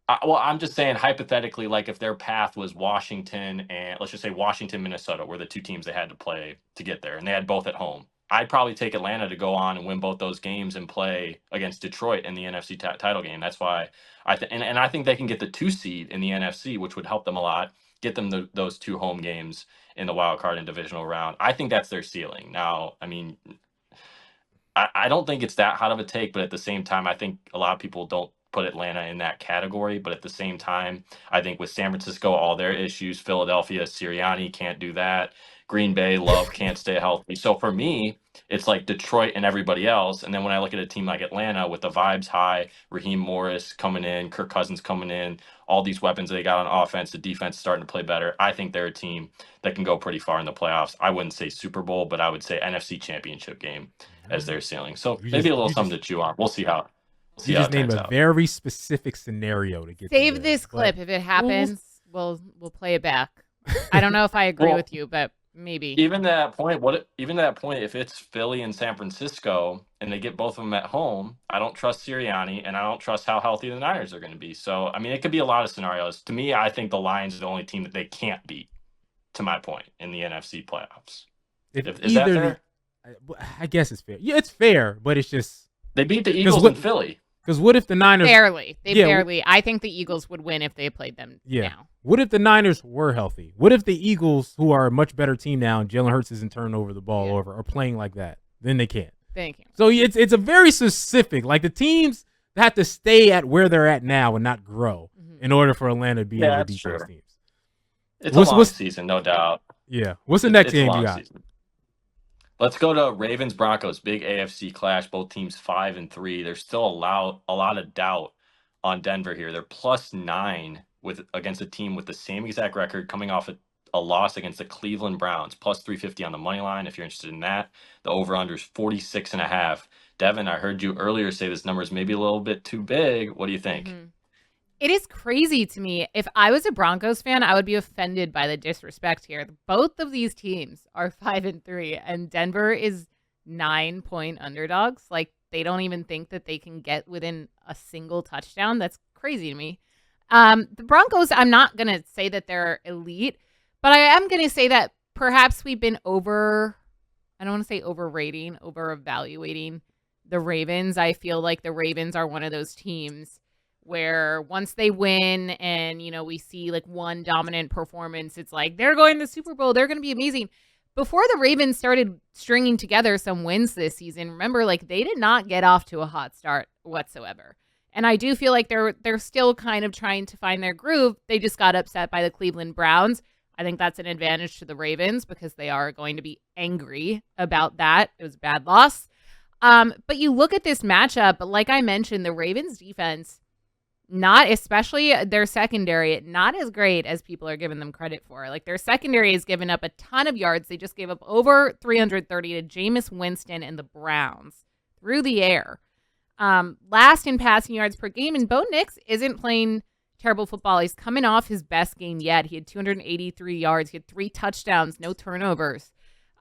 Well, I'm just saying hypothetically, like if their path was Washington and let's just say Washington, Minnesota were the 2 teams they had to play to get there, and they had both at home. I'd probably take Atlanta to go on and win both those games and play against Detroit in the NFC title game. That's why I think they can get the 2 seed in the NFC, which would help them a lot. Get them those 2 home games in the wild card and divisional round. I think that's their ceiling. Now, I mean, I don't think it's that hot of a take, but at the same time, I think a lot of people don't put Atlanta in that category. But at the same time, I think with San Francisco, all their issues, Philadelphia, Sirianni can't do that. Green Bay, Love can't stay healthy. So for me, it's like Detroit and everybody else. And then when I look at a team like Atlanta with the vibes high, Raheem Morris coming in, Kirk Cousins coming in, all these weapons they got on offense, the defense starting to play better. I think they're a team that can go pretty far in the playoffs. I wouldn't say Super Bowl, but I would say NFC Championship game as their ceiling. So maybe a little something to chew on. We'll see how. You just named a very specific scenario to get. Save this clip. If it happens, we'll play it back. I don't know if I agree with you, but maybe. Even that point, if it's Philly and San Francisco and they get both of them at home, I don't trust Sirianni and I don't trust how healthy the Niners are going to be. So, I mean, it could be a lot of scenarios. To me, I think the Lions are the only team that they can't beat, to my point, in the NFC playoffs. Is that fair? I guess it's fair. Yeah, it's fair, but it's just. They beat the Eagles in Philly. Because what if the Niners... Barely. Barely. I think the Eagles would win if they played them now. What if the Niners were healthy? What if the Eagles, who are a much better team now, and Jalen Hurts isn't turning over the ball over, are playing like that? Then they can't. Thank you. So it's a very specific... Like, the teams have to stay at where they're at now and not grow in order for Atlanta to be able to beat those teams. It's a long season, no doubt. Yeah. What's the next game you got? Season. Let's go to Ravens-Broncos, big AFC clash. Both teams 5-3. There's still a lot of doubt on Denver here. They're +9 against a team with the same exact record, coming off a loss against the Cleveland Browns. +350 on the money line. If you're interested in that, the over/under is 46.5. Devin, I heard you earlier say this number is maybe a little bit too big. What do you think? Mm-hmm. It is crazy to me. If I was a Broncos fan, I would be offended by the disrespect here. Both of these teams are 5-3, and Denver is 9-point underdogs. Like, they don't even think that they can get within a single touchdown. That's crazy to me. The Broncos, I'm not going to say that they're elite, but I am going to say that perhaps we've been I don't want to say overrating, over-evaluating the Ravens. I feel like the Ravens are one of those teams where once they win and, we see like one dominant performance, it's like they're going to the Super Bowl. They're going to be amazing. Before the Ravens started stringing together some wins this season, remember, like they did not get off to a hot start whatsoever. And I do feel like they're still kind of trying to find their groove. They just got upset by the Cleveland Browns. I think that's an advantage to the Ravens because they are going to be angry about that. It was a bad loss. But you look at this matchup, like I mentioned, the Ravens defense, not especially their secondary, not as great as people are giving them credit for. Like their secondary has given up a ton of yards. They just gave up over 330 to Jameis Winston and the Browns through the air. Last in passing yards per game, and Bo Nix isn't playing terrible football. He's coming off his best game yet. He had 283 yards. He had 3 touchdowns, no turnovers.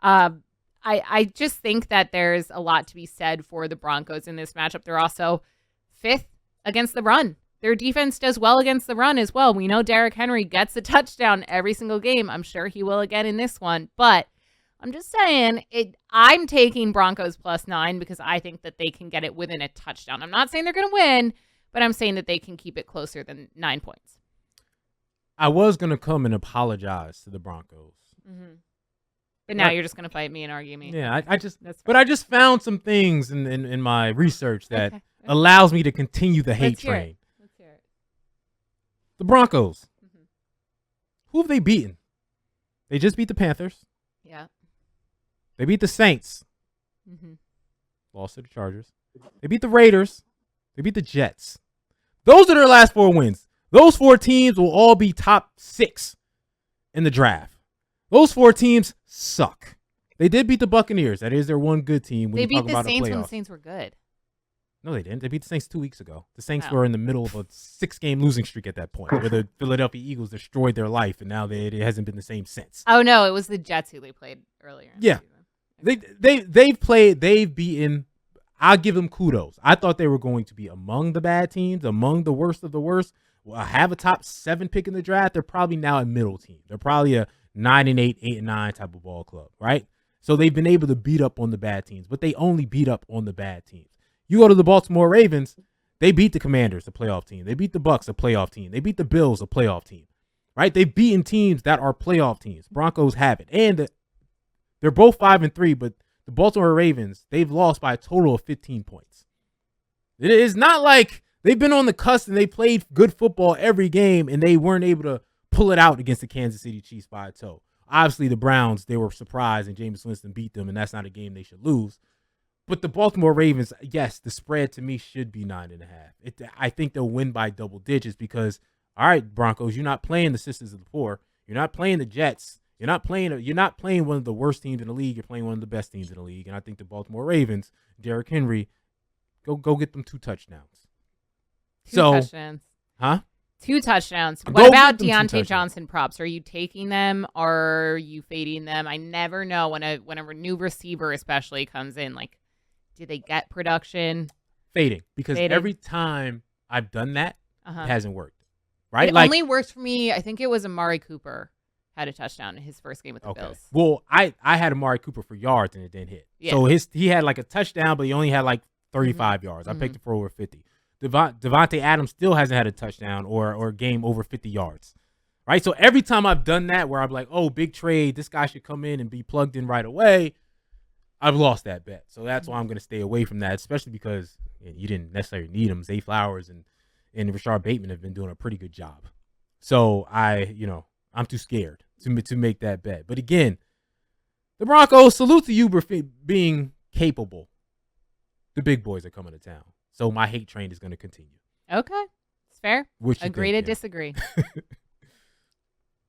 I just think that there's a lot to be said for the Broncos in this matchup. They're also 5th against the run. Their defense does well against the run as well. We know Derrick Henry gets a touchdown every single game. I'm sure he will again in this one. But I'm just saying, I'm taking Broncos +9 because I think that they can get it within a touchdown. I'm not saying they're going to win, but I'm saying that they can keep it closer than 9 points. I was going to come and apologize to the Broncos. Mm-hmm. But now you're just going to fight me and argue me. Yeah, I just found some things in my research that allows me to continue the hate train. Let's hear it. The Broncos. Mm-hmm. Who have they beaten? They just beat the Panthers. Yeah. They beat the Saints. Mm-hmm. Lost to the Chargers. They beat the Raiders. They beat the Jets. Those are their last 4 wins. Those 4 teams will all be top 6 in the draft. Those 4 teams suck. They did beat the Buccaneers. That is their one good team. They beat the Saints when the Saints were good. No, they didn't. They beat the Saints 2 weeks ago. The Saints were in the middle of a 6-game losing streak at that point, where the Philadelphia Eagles destroyed their life, and now it hasn't been the same since. Oh no, it was the Jets who they played earlier. Yeah, they've beaten. I'll give them kudos. I thought they were going to be among the bad teams, among the worst of the worst. Well, have a top 7 pick in the draft. They're probably now a middle team. They're probably a 9-8, 8-9 type of ball club, right? So they've been able to beat up on the bad teams, but they only beat up on the bad teams. You go to the Baltimore Ravens, they beat the Commanders, a playoff team. They beat the Bucs, a playoff team. They beat the Bills, a playoff team, right? They've beaten teams that are playoff teams. Broncos have it. And they're both 5-3, but the Baltimore Ravens, they've lost by a total of 15 points. It is not like they've been on the cusp and they played good football every game and they weren't able to pull it out against the Kansas City Chiefs by a toe. Obviously, the Browns, they were surprised and Jameis Winston beat them, and that's not a game they should lose. But the Baltimore Ravens, yes, the spread to me should be 9.5. I think they'll win by double digits because, all right, Broncos, you're not playing the Sisters of the Poor. You're not playing the Jets. You're not playing one of the worst teams in the league. You're playing one of the best teams in the league. And I think the Baltimore Ravens, Derrick Henry, go get them 2 touchdowns. 2 touchdowns. Huh? 2 touchdowns. What about Deontay Johnson props? Are you taking them or are you fading them? I never know when a new receiver especially comes in. Like, do they get production? Fading. Because every time I've done that, it hasn't worked. Right? It only worked for me. I think it was Amari Cooper had a touchdown in his first game with the Bills. Well, I had Amari Cooper for yards and it didn't hit. Yeah. So he had like a touchdown, but he only had like 35 yards. I picked it for over 50. Devontae Adams still hasn't had a touchdown or a game over 50 yards. Right? So every time I've done that where I'm like, oh, big trade, this guy should come in and be plugged in right away, I've lost that bet. So that's why I'm going to stay away from that, especially because you didn't necessarily need him. Zay Flowers and Rashard Bateman have been doing a pretty good job. So I'm too scared to make that bet. But again, the Broncos, salute to you for being capable. The big boys are coming to town. So my hate train is going to continue. Okay. It's fair. Agree to disagree.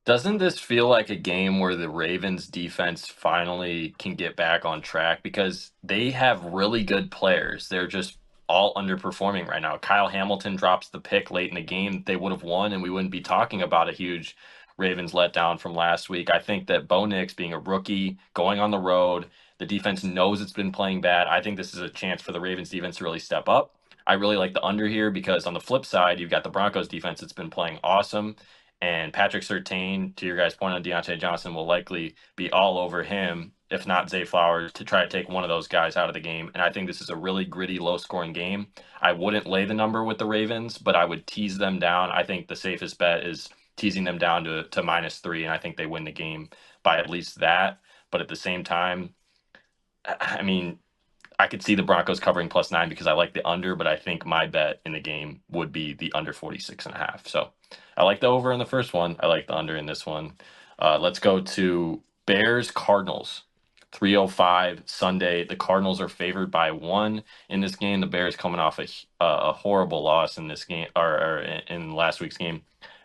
Doesn't this feel like a game where the Ravens defense finally can get back on track? Because they have really good players. They're just all underperforming right now. Kyle Hamilton drops the pick late in the game. They would have won, and we wouldn't be talking about a huge Ravens letdown from last week. I think that Bo Nix, being a rookie, going on the road, the defense knows it's been playing bad. I think this is a chance for the Ravens defense to really step up. I really like the under here because on the flip side, you've got the Broncos defense that's been playing awesome. And Patrick Surtain, to your guys' point on Deontay Johnson, will likely be all over him if not Zay Flowers, to try to take one of those guys out of the game. And I think this is a really gritty, low-scoring game. I wouldn't lay the number with the Ravens, but I would tease them down. I think the safest bet is teasing them down to -3, and I think they win the game by at least that. But at the same time, I mean, I could see the Broncos covering +9 because I like the under, but I think my bet in the game would be the under 46.5. So I like the over in the first one. I like the under in this one. Let's go to Bears Cardinals. 3:05 Sunday. The Cardinals are favored by 1 in this game. The Bears coming off a horrible loss in this game, or in last week's game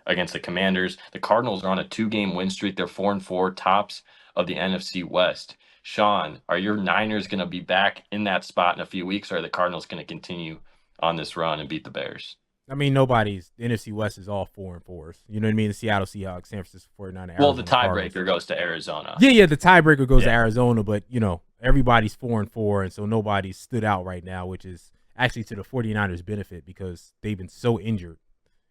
against the Commanders. The Cardinals are on a 2-game win streak. They're 4-4, tops of the NFC West. Sean, are your Niners going to be back in that spot in a few weeks, or are the Cardinals going to continue on this run and beat the Bears? I mean, the NFC West is all 4-4s. You know what I mean? The Seattle Seahawks, San Francisco 49ers. Well, the tiebreaker goes to Arizona. Yeah, the tiebreaker goes to Arizona, but, everybody's 4-4, and so nobody's stood out right now, which is actually to the 49ers' benefit because they've been so injured.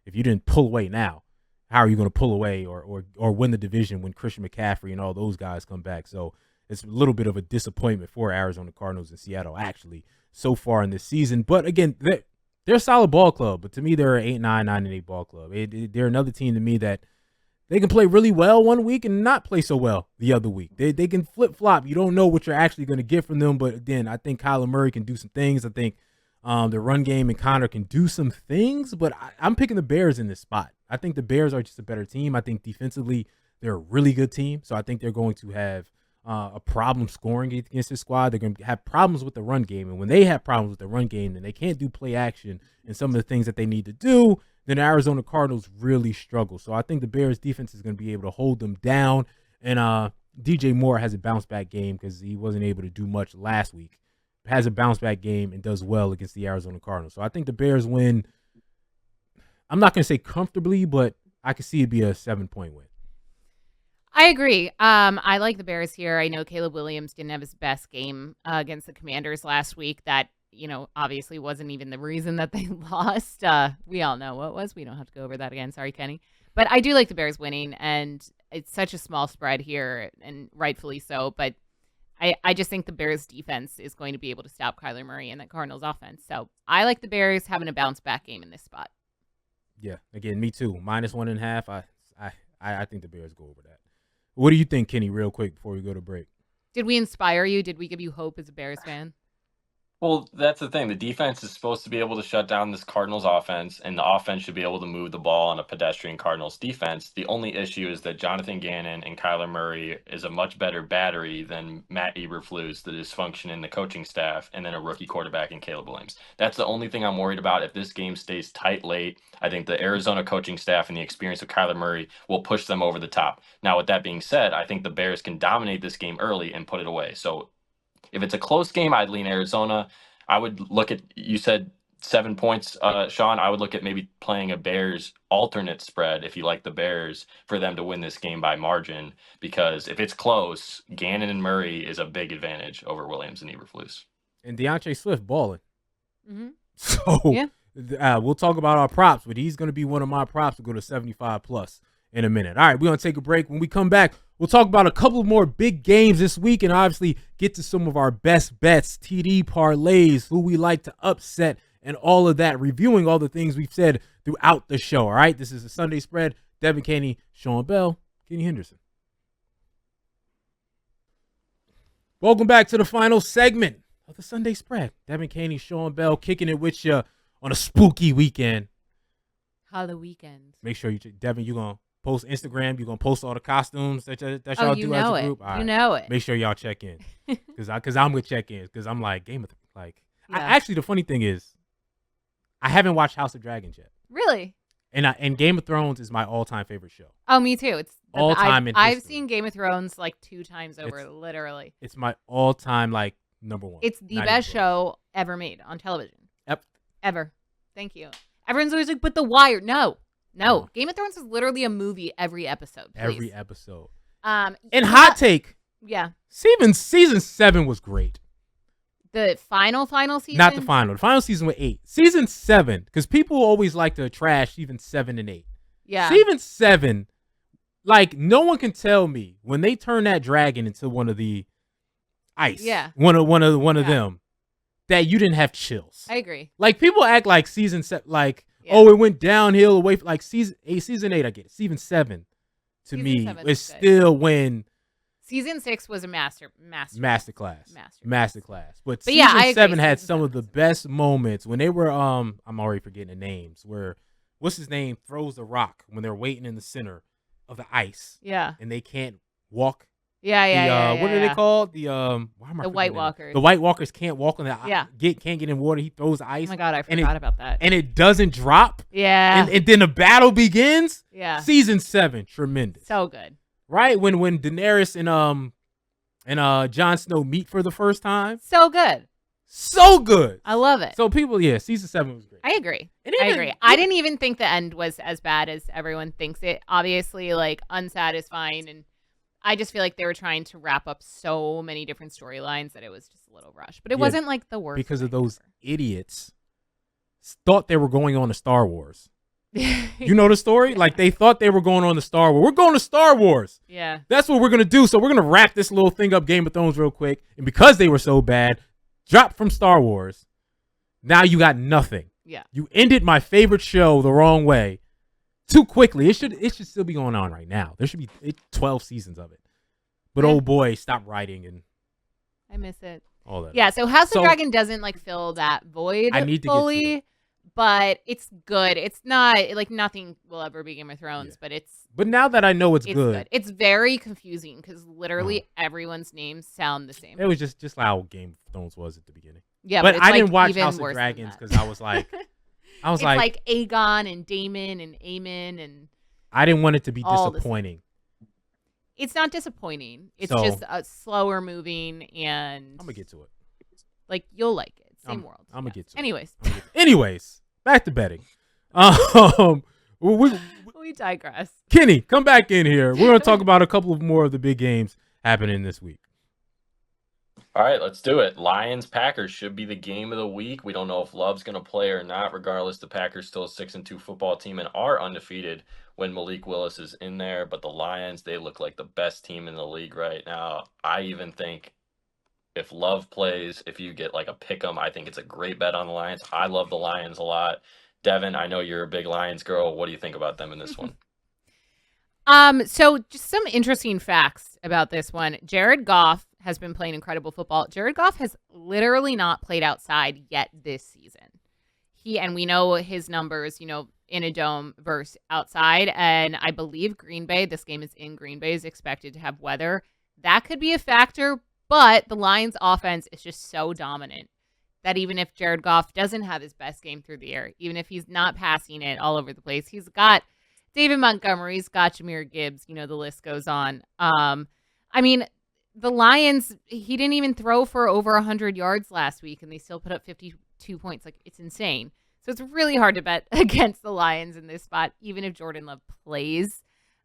If you didn't pull away now, how are you going to pull away or win the division when Christian McCaffrey and all those guys come back? So it's a little bit of a disappointment for Arizona Cardinals and Seattle, actually, so far in this season. But, again, they're a solid ball club, but to me, they're an 8-9, 9-8 ball club. They're another team to me that they can play really well one week and not play so well the other week. They can flip-flop. You don't know what you're actually going to get from them, but, again, I think Kyler Murray can do some things. I think the run game and Connor can do some things, but I'm picking the Bears in this spot. I think the Bears are just a better team. I think defensively they're a really good team, so I think they're going to have a problem scoring against this squad. They're going to have problems with the run game. And when they have problems with the run game, then they can't do play action and some of the things that they need to do, then the Arizona Cardinals really struggle. So I think the Bears defense is going to be able to hold them down. And DJ Moore has a bounce back game because he wasn't able to do much last week. Has a bounce back game and does well against the Arizona Cardinals. So I think the Bears win. I'm not going to say comfortably, but I could see it be a 7-point win. I agree. I like the Bears here. I know Caleb Williams didn't have his best game against the Commanders last week. That, obviously wasn't even the reason that they lost. We all know what it was. We don't have to go over that again. Sorry, Kenny. But I do like the Bears winning, and it's such a small spread here, and rightfully so. But I just think the Bears defense is going to be able to stop Kyler Murray and the Cardinals offense. So I like the Bears having a bounce back game in this spot. Yeah, again, me too. -1.5. I think the Bears go over that. What do you think, Kenny, real quick before we go to break? Did we inspire you? Did we give you hope as a Bears fan? Well, that's the thing. The defense is supposed to be able to shut down this Cardinals offense, and the offense should be able to move the ball on a pedestrian Cardinals defense. The only issue is that Jonathan Gannon and Kyler Murray is a much better battery than Matt Eberflus, the dysfunction in the coaching staff, and then a rookie quarterback in Caleb Williams. That's the only thing I'm worried about. If this game stays tight late, I think the Arizona coaching staff and the experience of Kyler Murray will push them over the top. Now, with that being said, I think the Bears can dominate this game early and put it away. So if it's a close game, I'd lean Arizona. I would look at, you said 7 points, Sean. I would look at maybe playing a Bears alternate spread if you like the Bears for them to win this game by margin, because if it's close, Gannon and Murray is a big advantage over Williams and Eberflus. And DeAndre Swift balling. Mm-hmm. So we'll talk about our props, but he's going to be one of my props to go to 75+ in a minute. All right, we're going to take a break. When we come back, we'll talk about a couple more big games this week and obviously get to some of our best bets, TD parlays, who we like to upset, and all of that, reviewing all the things we've said throughout the show. All right, this is the Sunday Spread. Devin Caney, Sean Bell, Kenny Henderson. Welcome back to the final segment of the Sunday Spread. Devin Caney, Sean Bell, kicking it with you on a spooky weekend. Halloween. Make sure Devin, you're going to post Instagram. You're going to post all the costumes that y'all do as a group. All right. You know it. Make sure y'all check in. Because I'm going to check in. Because I'm like, actually, the funny thing is, I haven't watched House of Dragons yet. Really? And Game of Thrones is my all-time favorite show. Oh, me too. It's all-time in I've history. seen Game of Thrones like 2 times over, literally. It's my all-time, number one. It's the best show ever made on television. Yep. Ever. Thank you. Everyone's always like, but The Wire. No. Game of Thrones is literally a movie every episode. Please. Every episode. And hot take. Yeah. Season 7 was great. The final season? Not the final. The final season was 8. Season 7, because people always like to trash season 7 and 8. Yeah. Season 7, no one can tell me when they turn that dragon into one of the ice. Yeah. One of them. That you didn't have chills. I agree. Like people act like season 7, like it went downhill away from like season 8. I get it. Season 7 to me is still when season 6 was a masterclass. But season 7 had some of the best moments when they were I'm already forgetting the names. Where what's his name throws the rock when they're waiting in the center of the ice. Yeah. And they can't walk. Yeah. What are they called? The White Walkers. The White Walkers can't walk on the can't get in water. He throws ice. Oh my god, I forgot about that. And it doesn't drop. Yeah. And then the battle begins. Yeah. Season 7, tremendous. So good. Right when Daenerys and Jon Snow meet for the first time. So good. So good. I love it. So people, season 7 was great. I agree. I agree. I didn't even think the end was as bad as everyone thinks it. Obviously, like unsatisfying, and I just feel like they were trying to wrap up so many different storylines that it was just a little rushed. But it wasn't like the worst. Because of those idiots thought they were going on to Star Wars. You know the story? Like they thought they were going on to Star Wars. We're going to Star Wars. Yeah. That's what we're going to do. So we're going to wrap this little thing up, Game of Thrones, real quick. And because they were so bad, dropped from Star Wars. Now you got nothing. Yeah. You ended my favorite show the wrong way. Too quickly. It should still be going on right now. There should be 12 seasons of it. But oh boy, stop writing and I miss it. All that. Yeah, so House of Dragon doesn't like fill that void fully, but it's good. It's not like nothing will ever be Game of Thrones, but it's But now that I know it's good. It's very confusing because literally everyone's names sound the same. It was just how Game of Thrones was at the beginning. Yeah, but I didn't watch House of Dragons because I was like it's like Aegon and Daemon and Aemon and I didn't want it to be disappointing. It's not disappointing. It's just a slower moving and I'm gonna get to it. Like you'll like it. Same world. I'm gonna get to it. Anyways, back to betting. We digress. Kenny, come back in here. We're gonna talk about a couple of more of the big games happening this week. All right, let's do it. Lions-Packers should be the game of the week. We don't know if Love's going to play or not. Regardless, the Packers still a 6-2 football team and are undefeated when Malik Willis is in there. But the Lions, they look like the best team in the league right now. I even think if Love plays, if you get like a pick 'em, I think it's a great bet on the Lions. I love the Lions a lot. Devin, I know you're a big Lions girl. What do you think about them in this one? So just some interesting facts about this one. Jared Goff has been playing incredible football. Jared Goff has literally not played outside yet this season. And we know his numbers, in a dome versus outside. And I believe Green Bay, this game is in Green Bay, is expected to have weather. That could be a factor, but the Lions offense is just so dominant that even if Jared Goff doesn't have his best game through the air, even if he's not passing it all over the place, he's got David Montgomery, he's got Jahmyr Gibbs, the list goes on. The Lions, he didn't even throw for over 100 yards last week, and they still put up 52 points. Like, it's insane. So it's really hard to bet against the Lions in this spot, even if Jordan Love plays.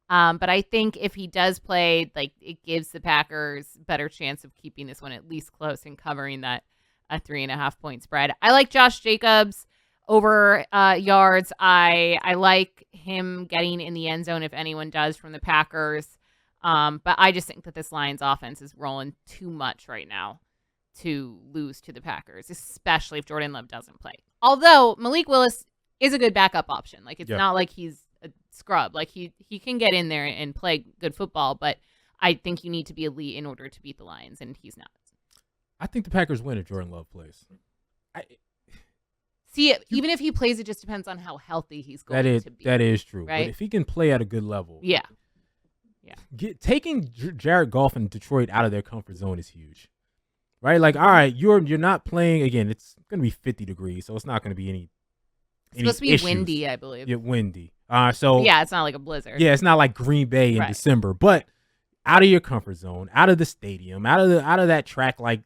But I think if he does play, like, it gives the Packers better chance of keeping this one at least close and covering that 3.5 point spread. I like Josh Jacobs over yards. I like him getting in the end zone if anyone does from the Packers. But I just think that this Lions offense is rolling too much right now to lose to the Packers, especially if Jordan Love doesn't play. Although Malik Willis is a good backup option. Like, it's not like he's a scrub. Like, he can get in there and play good football, but I think you need to be elite in order to beat the Lions, and he's not. I think the Packers win if Jordan Love plays. Even if he plays, it just depends on how healthy he's going to be. That is true. Right? But if he can play at a good level. Yeah. Taking Jared Goff and Detroit out of their comfort zone is huge, right? Like, all right, you're not playing again. It's going to be 50 degrees, so it's not going to be any. It's supposed to be windy, I believe. Yeah, windy. It's not like a blizzard. Yeah, it's not like Green Bay in December, but out of your comfort zone, out of the stadium, out of that track like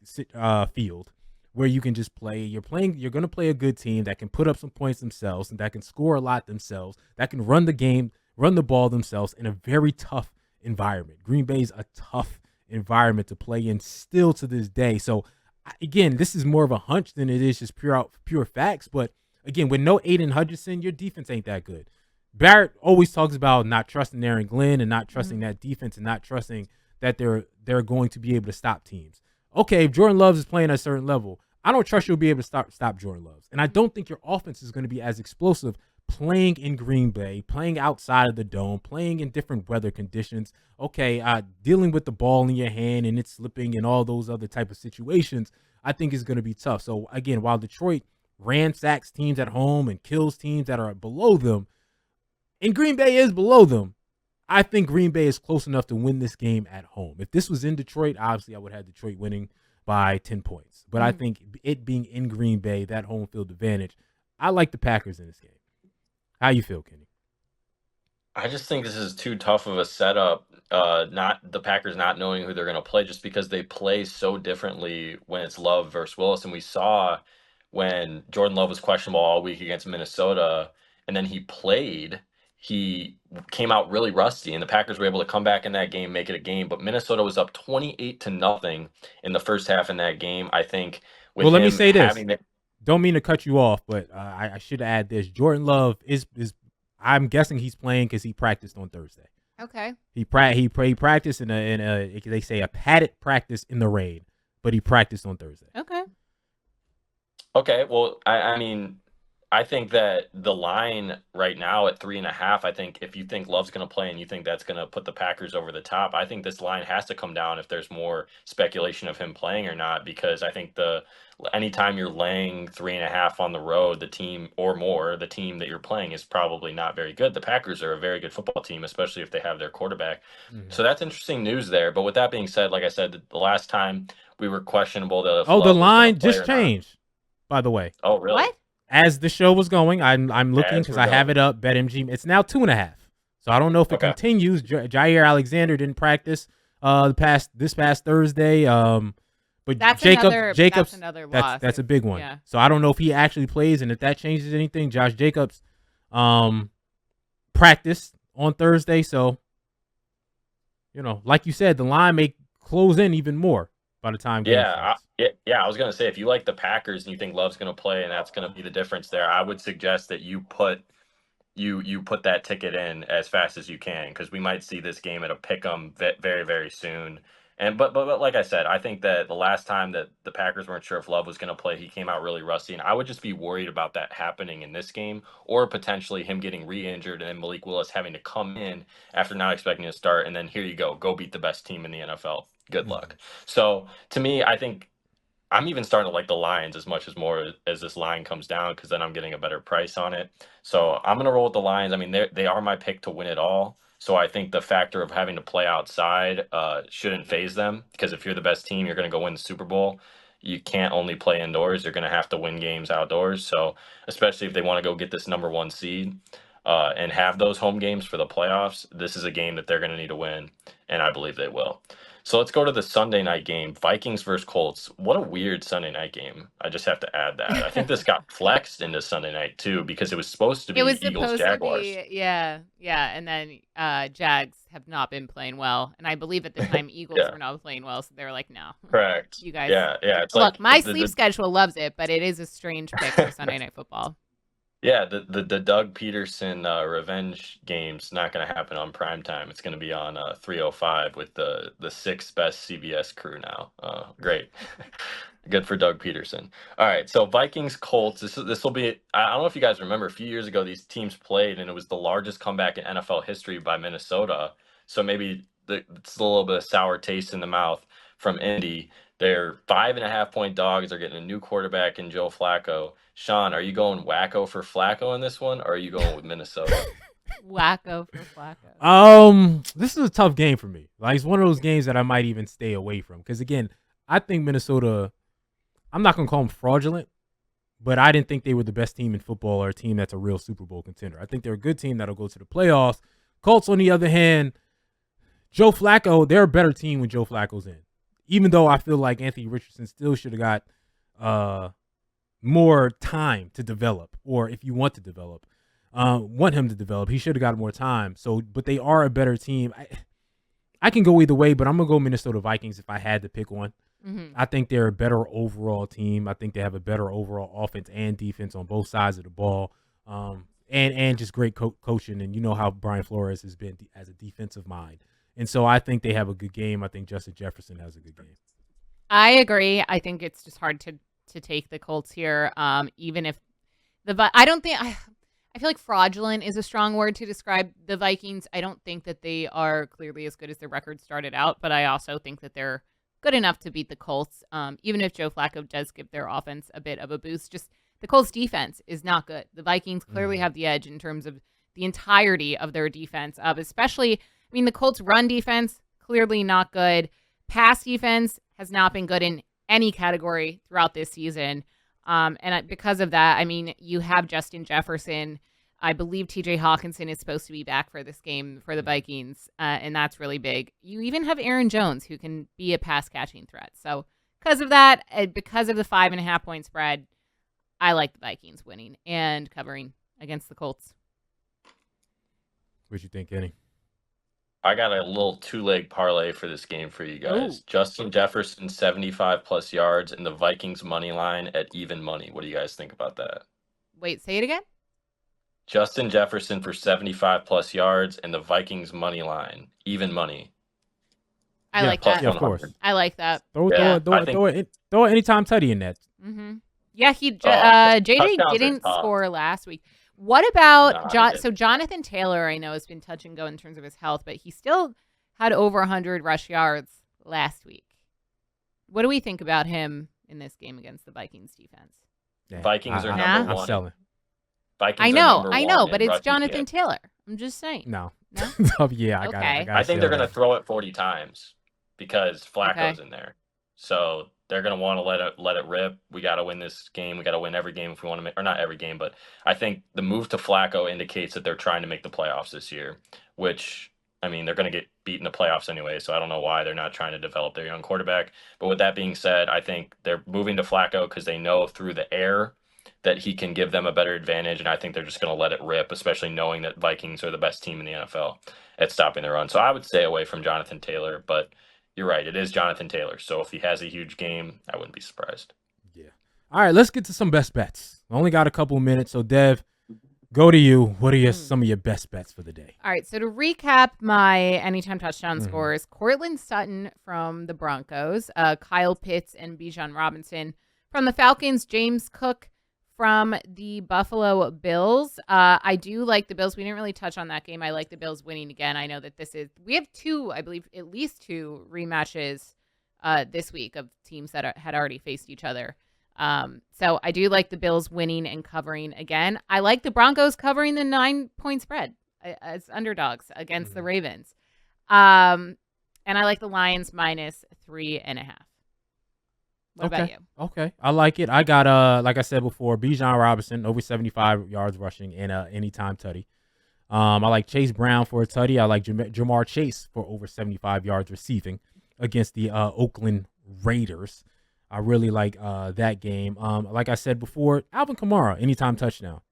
field where you can just play. You're going to play a good team that can put up some points themselves and that can score a lot themselves, that can run the ball themselves in a very tough environment. Green Bay's a tough environment to play in still to this day. So again, this is more of a hunch than it is just pure facts. But again, with no Aiden Hutchinson, your defense ain't that good. Barrett always talks about not trusting Aaron Glenn and not trusting that defense and not trusting that they're going to be able to stop teams. okay, if Jordan Love is playing at a certain level, I don't trust you'll be able to stop Jordan Love. And I don't think your offense is going to be as explosive playing in Green Bay, playing outside of the dome, playing in different weather conditions. Okay, dealing with the ball in your hand and it's slipping and all those other type of situations, I think is going to be tough. So again, while Detroit ransacks teams at home and kills teams that are below them, and Green Bay is below them, I think Green Bay is close enough to win this game at home. If this was in Detroit, obviously I would have Detroit winning by 10 points. But I think it being in Green Bay, that home field advantage, I like the Packers in this game. How you feel, Kenny? I just think this is too tough of a setup. Not the Packers not knowing who they're going to play, just because they play so differently when it's Love versus Willis. And we saw when Jordan Love was questionable all week against Minnesota, and then he played, he came out really rusty, and the Packers were able to come back in that game, make it a game. But Minnesota was up 28-0 in the first half in that game. I think. Well, let me say this. Don't mean to cut you off, but I should add this. Jordan Love is I'm guessing he's playing because he practiced on Thursday. Okay. He practiced in a they say a padded practice in the rain, but he practiced on Thursday. Okay. Okay. Well, I mean, I think that the line right now at 3.5, I think if you think Love's going to play and you think that's going to put the Packers over the top, I think this line has to come down if there's more speculation of him playing or not, because I think anytime you're laying 3.5 on the road, the team that you're playing is probably not very good. The Packers are a very good football team, especially if they have their quarterback. Mm-hmm. So that's interesting news there. But with that being said, like I said, the last time we were questionable. The line just changed, by the way. Oh, really? What? As the show was going, I'm looking because I have it up. BetMGM. It's now 2.5. So I don't know if it continues. Jair Alexander didn't practice this past Thursday. But that's Jacobs, another loss. That's a big one. Yeah. So I don't know if he actually plays, and if that changes anything. Josh Jacobs practiced on Thursday, so like you said, the line may close in even more by the time. I was gonna say, if you like the Packers and you think Love's gonna play and that's gonna be the difference there, I would suggest that you put that ticket in as fast as you can, because we might see this game at a pick'em very, very soon. And but like I said, I think that the last time that the Packers weren't sure if Love was going to play, he came out really rusty, and I would just be worried about that happening in this game, or potentially him getting re-injured and then Malik Willis having to come in after not expecting to start, and then here you go beat the best team in the NFL. Good luck. So to me, I think I'm even starting to like the Lions as much as more as this line comes down, because then I'm getting a better price on it. So I'm going to roll with the Lions. I mean, they are my pick to win it all. So I think the factor of having to play outside shouldn't phase them, because if you're the best team, you're going to go win the Super Bowl. You can't only play indoors. You're going to have to win games outdoors. So especially if they want to go get this number 1 seed and have those home games for the playoffs, this is a game that they're going to need to win, and I believe they will. So let's go to the Sunday night game, Vikings versus Colts. What a weird Sunday night game. I just have to add that. I think this got flexed into Sunday night too, because it was supposed to be Eagles-Jaguars. Yeah. And then Jags have not been playing well. And I believe at the time Eagles were not playing well, so they were like, no. Correct. You guys. Yeah. It's look, my sleep schedule loves it, but it is a strange pick for Sunday Night Football. Yeah, the Doug Peterson revenge game's not going to happen on primetime. It's going to be on 305 with the 6th best CBS crew now. Great. Good for Doug Peterson. All right, so Vikings Colts. This will be. I don't know if you guys remember, a few years ago these teams played, and it was the largest comeback in NFL history by Minnesota. So maybe it's a little bit of sour taste in the mouth from Indy. They're 5.5-point dogs. They're getting a new quarterback in Joe Flacco. Sean, are you going wacko for Flacco in this one, or are you going with Minnesota? Wacko for Flacco. This is a tough game for me. Like, it's one of those games that I might even stay away from, because again, I think Minnesota, I'm not gonna call them fraudulent, but I didn't think they were the best team in football, or a team that's a real Super Bowl contender. I think they're a good team that'll go to the playoffs. Colts, on the other hand, Joe Flacco, they're a better team when Joe Flacco's in. Even though I feel like Anthony Richardson still should have got more time to develop, or if you want to develop, want him to develop, he should have got more time. So, but they are a better team. I can go either way, but I'm going to go Minnesota Vikings if I had to pick one. Mm-hmm. I think they're a better overall team. I think they have a better overall offense and defense on both sides of the ball, and just great coaching. And you know how Brian Flores has been as a defensive mind. And so I think they have a good game. I think Justin Jefferson has a good game. I agree. I think it's just hard to take the Colts here. Even if I don't think I feel like fraudulent is a strong word to describe the Vikings. I don't think that they are clearly as good as their record started out, but I also think that they're good enough to beat the Colts. Even if Joe Flacco does give their offense a bit of a boost, just the Colts defense is not good. The Vikings clearly have the edge in terms of the entirety of their defense, especially, I mean, the Colts run defense, clearly not good. Pass defense has not been good in any category throughout this season. Because of that, I mean, you have Justin Jefferson. I believe TJ Hawkinson is supposed to be back for this game for the Vikings, and that's really big. You even have Aaron Jones, who can be a pass-catching threat. So because of that, because of the 5.5-point spread, I like the Vikings winning and covering against the Colts. What you think, Kenny? I got a little two-leg parlay for this game for you guys. Ooh. Justin Jefferson, 75-plus yards, and the Vikings money line at even money. What do you guys think about that? Wait, say it again? Justin Jefferson for 75-plus yards, and the Vikings money line, even money. I like that. Yeah, of course. I like that. Throw it anytime Teddy in that. Mm-hmm. Yeah, JJ didn't score last week. What about Jonathan Taylor? I know has been touch and go in terms of his health, but he still had over 100 rush yards last week. What do we think about him in this game against the Vikings defense? Yeah, Vikings are number one. I'm selling. Vikings I know, but it's Jonathan Taylor. I'm just saying. No. Yeah, I got it. I think they're going to throw it 40 times because Flacco's in there. So they're going to want to let it rip. We got to win this game. We got to win every game if we want to or not every game, but I think the move to Flacco indicates that they're trying to make the playoffs this year, which, I mean, they're going to get beat in the playoffs anyway, so I don't know why they're not trying to develop their young quarterback. But with that being said, I think they're moving to Flacco because they know through the air that he can give them a better advantage, and I think they're just going to let it rip, especially knowing that Vikings are the best team in the NFL at stopping the run. So I would stay away from Jonathan Taylor, but you're right. It is Jonathan Taylor. So if he has a huge game, I wouldn't be surprised. Yeah. All right, let's get to some best bets. I only got a couple of minutes. So, Dev, go to you. What are some of your best bets for the day? All right. So to recap my anytime touchdown scores, Courtland Sutton from the Broncos, Kyle Pitts and Bijan Robinson from the Falcons, James Cook from the Buffalo Bills. I do like the Bills. We didn't really touch on that game. I like the Bills winning again. I know that we have at least two rematches this week of teams that had already faced each other. So I do like the Bills winning and covering again. I like the Broncos covering the 9-point spread as underdogs against the Ravens. And I like the Lions minus 3.5. What about you? Okay. I like it. I got, like I said before, Bijan Robinson, over 75 yards rushing and anytime tutty. I like Chase Brown for a tutty. I like Jamar Chase for over 75 yards receiving against the Oakland Raiders. I really like that game. Like I said before, Alvin Kamara, anytime touchdown.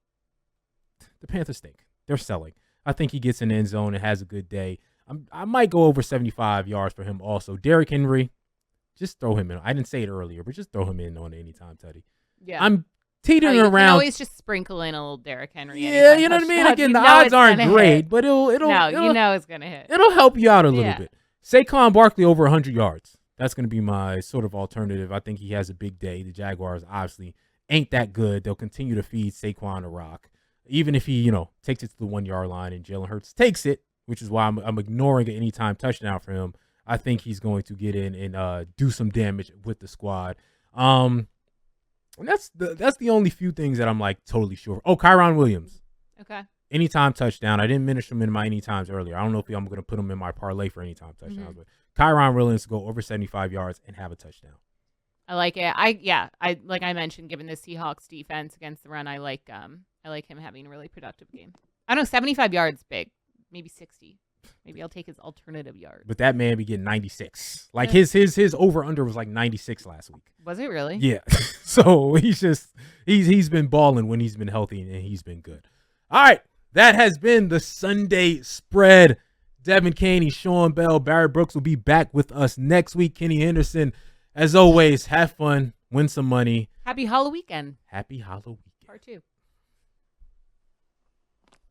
The Panthers stink. They're selling. I think he gets in the end zone and has a good day. I might go over 75 yards for him also. Derrick Henry. Just throw him in. I didn't say it earlier, but just throw him in on anytime tutty. Yeah. I'm teetering around. You can always just sprinkle in a little Derrick Henry. Yeah, you know what I mean? Again, the odds aren't great, but it'll you know it's going to hit. It'll help you out a little bit. Saquon Barkley over 100 yards. That's going to be my sort of alternative. I think he has a big day. The Jaguars obviously ain't that good. They'll continue to feed Saquon a rock. Even if he, takes it to the 1-yard line and Jalen Hurts takes it, which is why I'm ignoring an anytime touchdown for him. I think he's going to get in and do some damage with the squad. And that's the only few things that I'm like totally sure. Oh, Kyron Williams. Okay. Anytime touchdown. I didn't mention him in my anytimes earlier. I don't know if I'm going to put him in my parlay for anytime touchdowns, but Kyron Williams to go over 75 yards and have a touchdown. I like it. I like I mentioned, given the Seahawks defense against the run, I like him having a really productive game. I don't know, 75 yards big, maybe 60. Maybe I'll take his alternative yard. But that man be getting 96. Like his over under was like 96 last week. Was it really? Yeah. So he's been balling when he's been healthy and he's been good. All right. That has been the Sunday spread. Devin Caney, Sean Bell, Barry Brooks will be back with us next week. Kenny Henderson, as always, have fun, win some money. Happy Halloween weekend. Happy Halloween. Part 2.